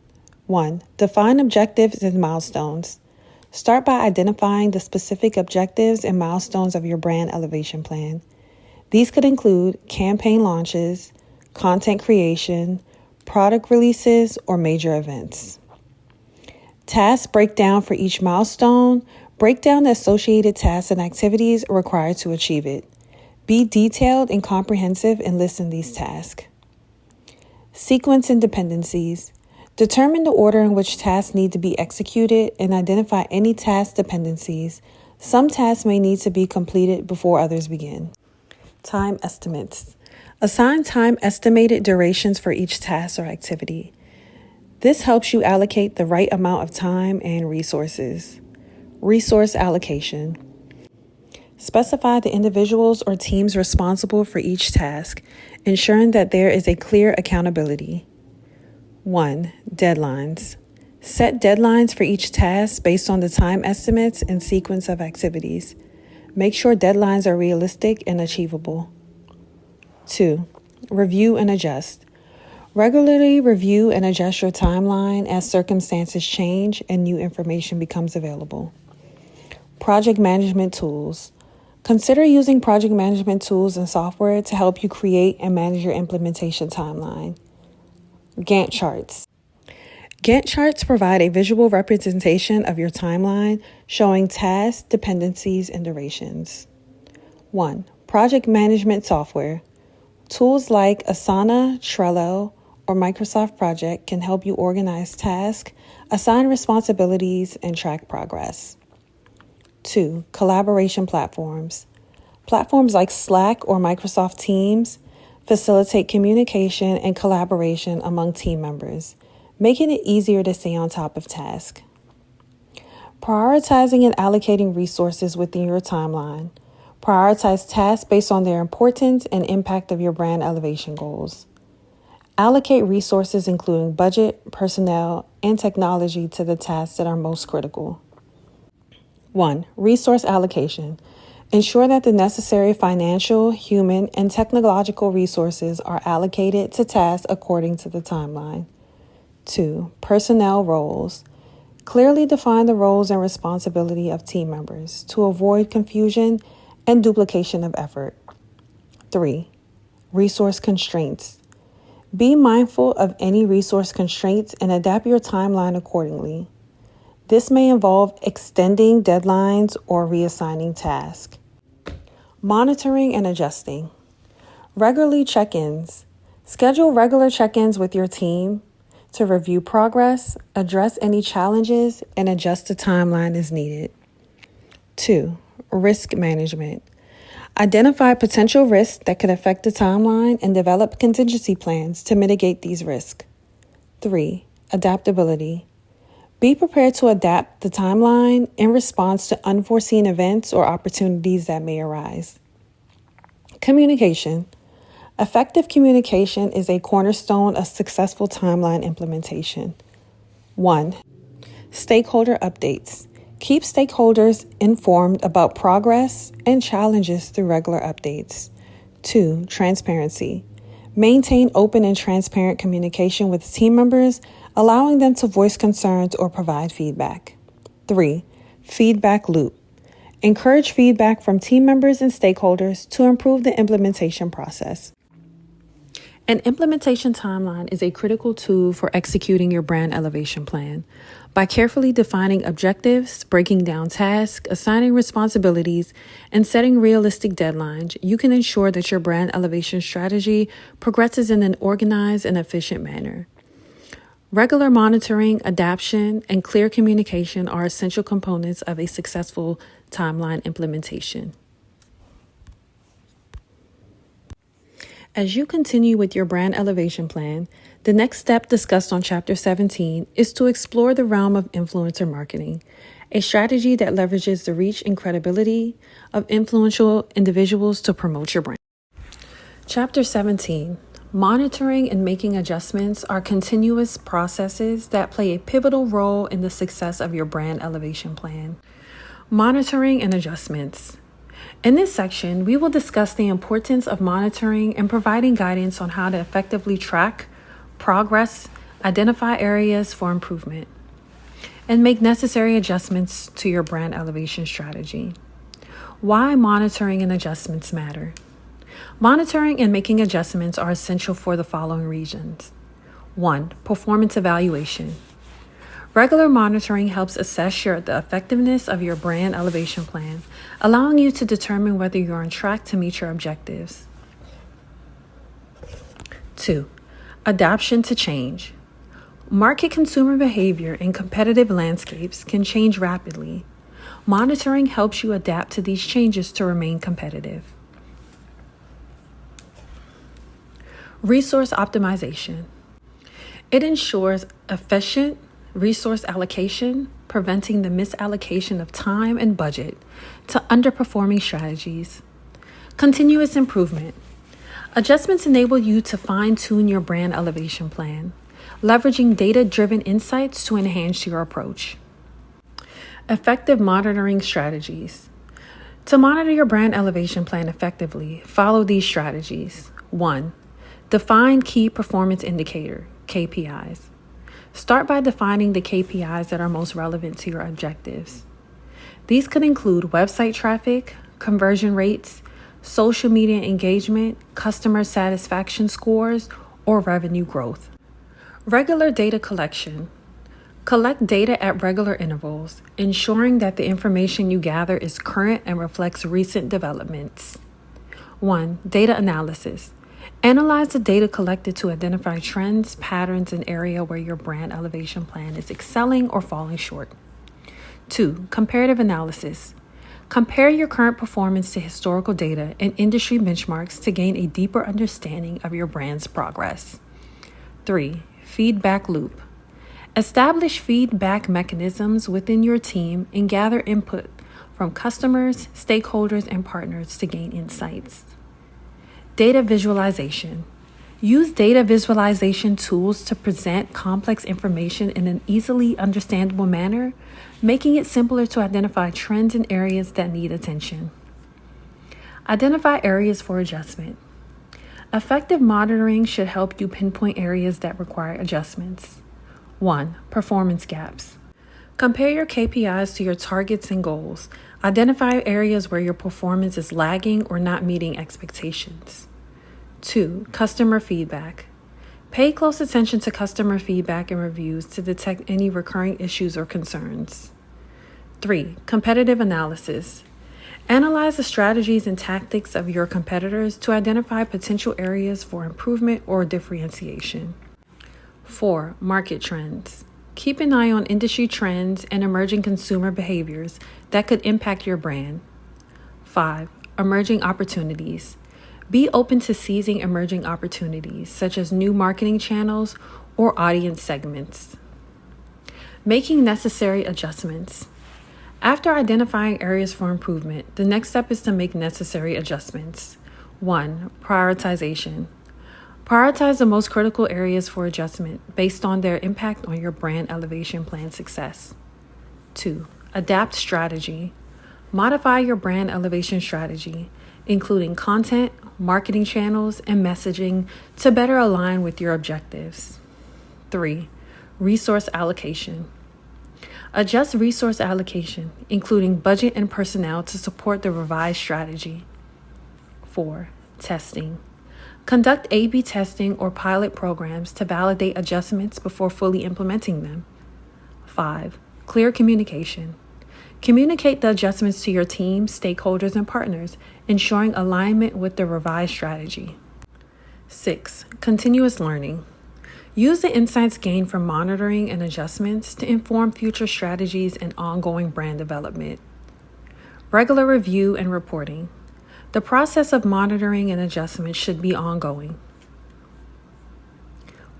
1. Define objectives and milestones. Start by identifying the specific objectives and milestones of your brand elevation plan. These could include campaign launches, content creation, product releases, or major events. Task breakdown for each milestone. Break down the associated tasks and activities required to achieve it. Be detailed and comprehensive in listing these tasks. Sequence and dependencies. Determine the order in which tasks need to be executed and identify any task dependencies. Some tasks may need to be completed before others begin. Time estimates. Assign time estimated durations for each task or activity. This helps you allocate the right amount of time and resources. Resource allocation. Specify the individuals or teams responsible for each task, ensuring that there is a clear accountability. 1. Deadlines. Set deadlines for each task based on the time estimates and sequence of activities. Make sure deadlines are realistic and achievable. 2. Review and adjust. Regularly review and adjust your timeline as circumstances change and new information becomes available. Project management tools. Consider using project management tools and software to help you create and manage your implementation timeline. Gantt charts. Gantt charts provide a visual representation of your timeline, showing tasks, dependencies, and durations. 1. Project management software. Tools like Asana, Trello, or Microsoft Project can help you organize tasks, assign responsibilities, and track progress. 2. Collaboration platforms. Platforms like Slack or Microsoft Teams facilitate communication and collaboration among team members, making it easier to stay on top of tasks. Prioritizing and allocating resources within your timeline. Prioritize tasks based on their importance and impact of your brand elevation goals. Allocate resources including budget, personnel, and technology to the tasks that are most critical. 1. Resource allocation. Ensure that the necessary financial, human, and technological resources are allocated to tasks according to the timeline. 2. Personnel roles. Clearly define the roles and responsibility of team members to avoid confusion and duplication of effort. 3. Resource constraints. Be mindful of any resource constraints and adapt your timeline accordingly. This may involve extending deadlines or reassigning tasks. Monitoring and adjusting. Regularly check-ins. Schedule regular check-ins with your team to review progress, address any challenges, and adjust the timeline as needed. 2. Risk management. Identify potential risks that could affect the timeline and develop contingency plans to mitigate these risks. 3. Adaptability. Be prepared to adapt the timeline in response to unforeseen events or opportunities that may arise. Communication. Effective communication is a cornerstone of successful timeline implementation. 1. Stakeholder updates. Keep stakeholders informed about progress and challenges through regular updates. 2. Transparency. Maintain open and transparent communication with team members, allowing them to voice concerns or provide feedback. 3. Feedback loop. Encourage feedback from team members and stakeholders to improve the implementation process. An implementation timeline is a critical tool for executing your brand elevation plan. By carefully defining objectives, breaking down tasks, assigning responsibilities, and setting realistic deadlines, you can ensure that your brand elevation strategy progresses in an organized and efficient manner. Regular monitoring, adaptation, and clear communication are essential components of a successful timeline implementation. As you continue with your brand elevation plan, the next step discussed on Chapter 17 is to explore the realm of influencer marketing, a strategy that leverages the reach and credibility of influential individuals to promote your brand. Chapter 17. Monitoring and making adjustments are continuous processes that play a pivotal role in the success of your brand elevation plan. Monitoring and adjustments. In this section, we will discuss the importance of monitoring and providing guidance on how to effectively track progress, identify areas for improvement, and make necessary adjustments to your brand elevation strategy. Why monitoring and adjustments matter. Monitoring and making adjustments are essential for the following reasons. 1. Performance evaluation. Regular monitoring helps assess the effectiveness of your brand elevation plan, allowing you to determine whether you're on track to meet your objectives. 2. Adaptation to change. Market consumer behavior and competitive landscapes can change rapidly. Monitoring helps you adapt to these changes to remain competitive. Resource optimization. It ensures efficient resource allocation, preventing the misallocation of time and budget to underperforming strategies. Continuous improvement. Adjustments enable you to fine-tune your brand elevation plan, leveraging data-driven insights to enhance your approach. Effective monitoring strategies. To monitor your brand elevation plan effectively, follow these strategies. 1. Define key performance indicator, KPIs. Start by defining the KPIs that are most relevant to your objectives. These could include website traffic, conversion rates, social media engagement, customer satisfaction scores, or revenue growth. Regular data collection. Collect data at regular intervals, ensuring that the information you gather is current and reflects recent developments. 1. Data analysis. Analyze the data collected to identify trends, patterns, and area where your brand elevation plan is excelling or falling short. 2. Comparative analysis. Compare your current performance to historical data and industry benchmarks to gain a deeper understanding of your brand's progress. 3. Feedback loop. Establish feedback mechanisms within your team and gather input from customers, stakeholders, and partners to gain insights. Data visualization. Use data visualization tools to present complex information in an easily understandable manner, making it simpler to identify trends and areas that need attention. Identify areas for adjustment. Effective monitoring should help you pinpoint areas that require adjustments. 1. Performance gaps. Compare your KPIs to your targets and goals. Identify areas where your performance is lagging or not meeting expectations. 2. Customer feedback. Pay close attention to customer feedback and reviews to detect any recurring issues or concerns. 3. Competitive analysis. Analyze the strategies and tactics of your competitors to identify potential areas for improvement or differentiation. 4. Market trends. Keep an eye on industry trends and emerging consumer behaviors that could impact your brand. 5. Emerging opportunities. Be open to seizing emerging opportunities, such as new marketing channels or audience segments. Making necessary adjustments. After identifying areas for improvement, the next step is to make necessary adjustments. 1. Prioritization. Prioritize the most critical areas for adjustment based on their impact on your brand elevation plan success. 2. Adapt strategy. Modify your brand elevation strategy, including content, marketing channels, and messaging to better align with your objectives. 3. Resource allocation. Adjust resource allocation, including budget and personnel, to support the revised strategy. 4. Testing. Conduct A/B testing or pilot programs to validate adjustments before fully implementing them. 5. Clear communication. Communicate the adjustments to your team, stakeholders, and partners, ensuring alignment with the revised strategy. 6. Continuous learning. Use the insights gained from monitoring and adjustments to inform future strategies and ongoing brand development. Regular review and reporting. The process of monitoring and adjustment should be ongoing.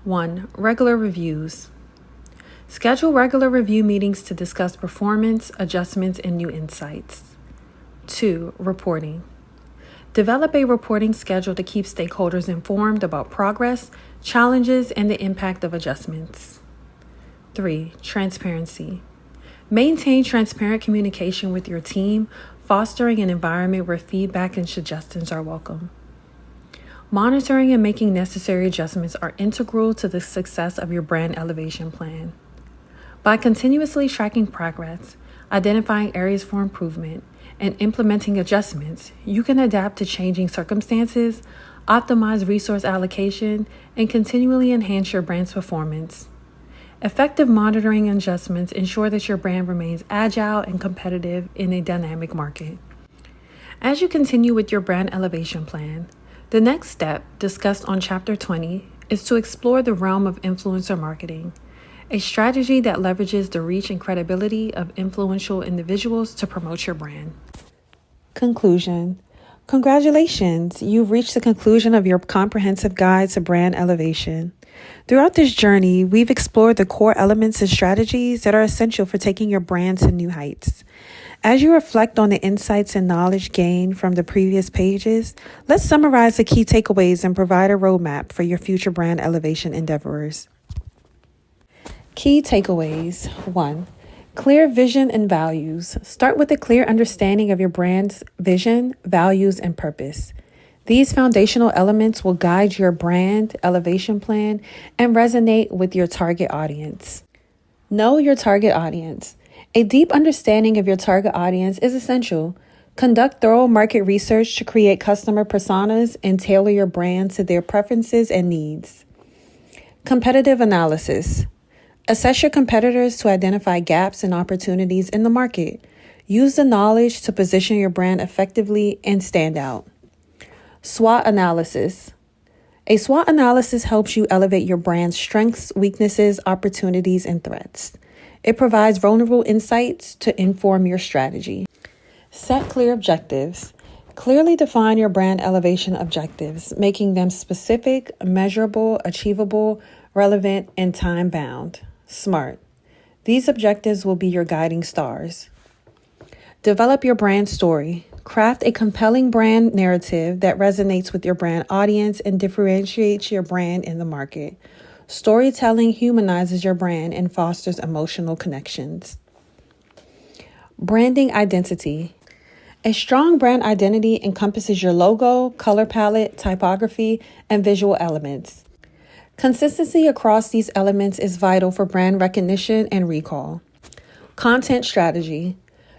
1. Regular reviews. Schedule regular review meetings to discuss performance, adjustments, and new insights. 2. Reporting. Develop a reporting schedule to keep stakeholders informed about progress, challenges, and the impact of adjustments. 3. Transparency. Maintain transparent communication with your team, fostering an environment where feedback and suggestions are welcome. Monitoring and making necessary adjustments are integral to the success of your brand elevation plan. By continuously tracking progress, identifying areas for improvement, and implementing adjustments, you can adapt to changing circumstances, optimize resource allocation, and continually enhance your brand's performance. Effective monitoring and adjustments ensure that your brand remains agile and competitive in a dynamic market. As you continue with your brand elevation plan, the next step, discussed on Chapter 20, is to explore the realm of influencer marketing, a strategy that leverages the reach and credibility of influential individuals to promote your brand. Conclusion. Congratulations! You've reached the conclusion of your comprehensive guide to brand elevation. Throughout this journey, we've explored the core elements and strategies that are essential for taking your brand to new heights. As you reflect on the insights and knowledge gained from the previous pages, let's summarize the key takeaways and provide a roadmap for your future brand elevation endeavors. Key takeaways. 1. Clear vision and values. Start with a clear understanding of your brand's vision, values, and purpose. These foundational elements will guide your brand elevation plan and resonate with your target audience. Know your target audience. A deep understanding of your target audience is essential. Conduct thorough market research to create customer personas and tailor your brand to their preferences and needs. Competitive analysis. Assess your competitors to identify gaps and opportunities in the market. Use the knowledge to position your brand effectively and stand out. SWOT analysis. A SWOT analysis helps you elevate your brand's strengths, weaknesses, opportunities, and threats. It provides vulnerable insights to inform your strategy. Set clear objectives. Clearly define your brand elevation objectives, making them specific, measurable, achievable, relevant, and time-bound. SMART. These objectives will be your guiding stars. Develop your brand story. Craft a compelling brand narrative that resonates with your brand audience and differentiates your brand in the market. Storytelling humanizes your brand and fosters emotional connections. Branding identity. A strong brand identity encompasses your logo, color palette, typography, and visual elements. Consistency across these elements is vital for brand recognition and recall. Content strategy.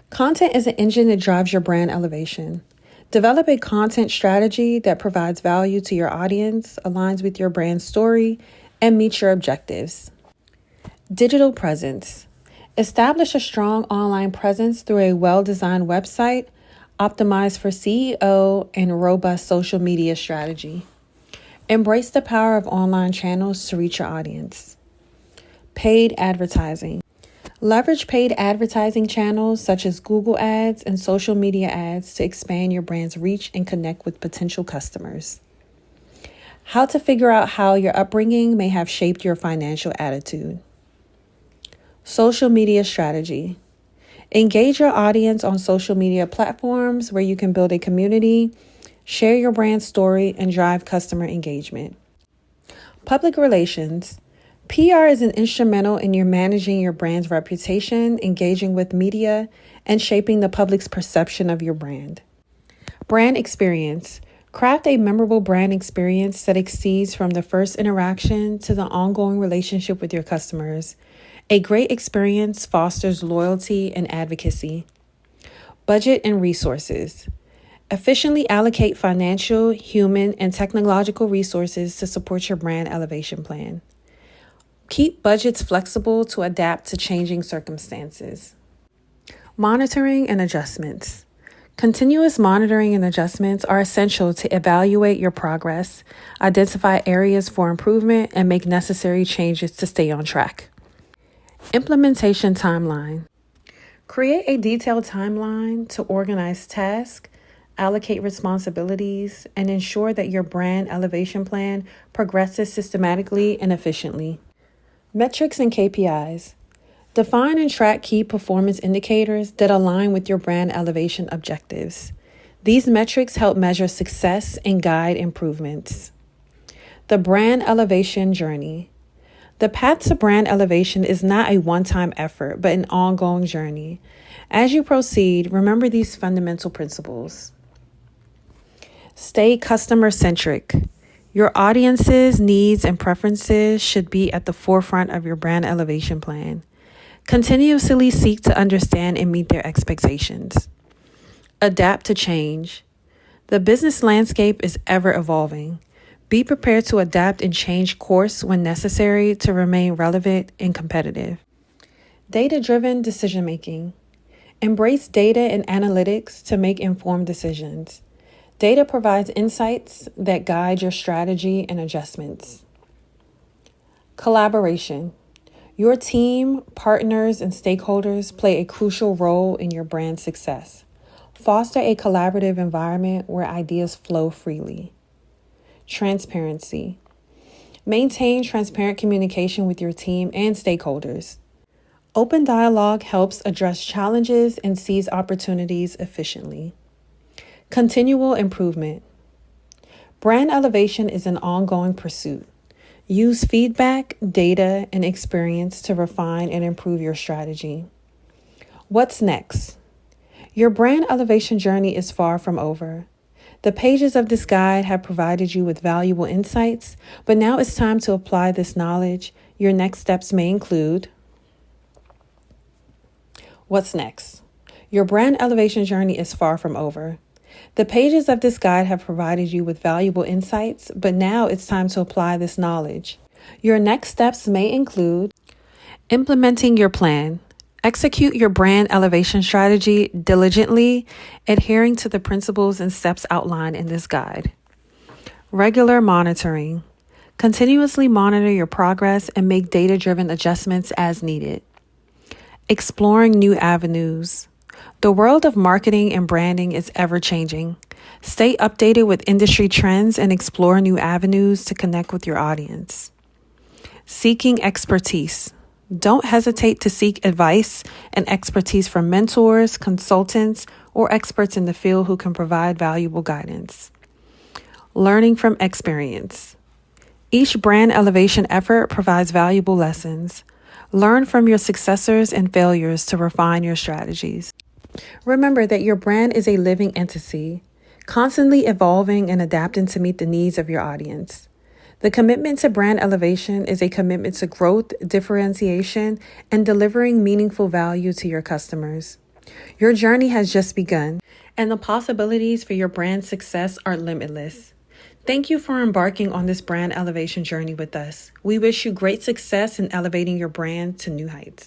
Content is an engine that drives your brand elevation. Develop a content strategy that provides value to your audience, aligns with your brand story, and meets your objectives. Digital presence. Establish a strong online presence through a well-designed website, optimized for SEO, and robust social media strategy. Embrace the power of online channels to reach your audience. Paid advertising. Leverage paid advertising channels such as Google Ads and social media ads to expand your brand's reach and connect with potential customers. How to figure out how your upbringing may have shaped your financial attitude. Social media strategy. Engage your audience on social media platforms where you can build a community, share your brand story, and drive customer engagement. Public relations. PR is an instrumental in your managing your brand's reputation, engaging with media, and shaping the public's perception of your brand. Brand experience. Craft a memorable brand experience that exceeds from the first interaction to the ongoing relationship with your customers. A great experience fosters loyalty and advocacy. Budget and resources. Efficiently allocate financial, human, and technological resources to support your brand elevation plan. Keep budgets flexible to adapt to changing circumstances. Monitoring and adjustments. Continuous monitoring and adjustments are essential to evaluate your progress, identify areas for improvement, and make necessary changes to stay on track. Implementation timeline. Create a detailed timeline to organize tasks, allocate responsibilities, and ensure that your brand elevation plan progresses systematically and efficiently. Metrics and KPIs. Define and track key performance indicators that align with your brand elevation objectives. These metrics help measure success and guide improvements. The brand elevation journey. The path to brand elevation is not a one-time effort, but an ongoing journey. As you proceed, remember these fundamental principles. Stay customer-centric. Your audience's needs and preferences should be at the forefront of your brand elevation plan. Continuously seek to understand and meet their expectations. Adapt to change. The business landscape is ever evolving. Be prepared to adapt and change course when necessary to remain relevant and competitive. Data-driven decision-making. Embrace data and analytics to make informed decisions. Data provides insights that guide your strategy and adjustments. Collaboration. Your team, partners, and stakeholders play a crucial role in your brand success. Foster a collaborative environment where ideas flow freely. Transparency. Maintain transparent communication with your team and stakeholders. Open dialogue helps address challenges and seize opportunities efficiently. Continual improvement. Brand elevation is an ongoing pursuit. Use feedback, data, and experience to refine and improve your strategy. What's next? Your brand elevation journey is far from over. The pages of this guide have provided you with valuable insights, but now it's time to apply this knowledge. Your next steps may include: what's next? Your brand elevation journey is far from over. The pages of this guide have provided you with valuable insights, but now it's time to apply this knowledge. Your next steps may include implementing your plan. Execute your brand elevation strategy diligently, adhering to the principles and steps outlined in this guide. Regular monitoring. Continuously monitor your progress and make data-driven adjustments as needed. Exploring new avenues. The world of marketing and branding is ever-changing. Stay updated with industry trends and explore new avenues to connect with your audience. Seeking expertise. Don't hesitate to seek advice and expertise from mentors, consultants, or experts in the field who can provide valuable guidance. Learning from experience. Each brand elevation effort provides valuable lessons. Learn from your successors and failures to refine your strategies. Remember that your brand is a living entity, constantly evolving and adapting to meet the needs of your audience. The commitment to brand elevation is a commitment to growth, differentiation, and delivering meaningful value to your customers. Your journey has just begun, and the possibilities for your brand success are limitless. Thank you for embarking on this brand elevation journey with us. We wish you great success in elevating your brand to new heights.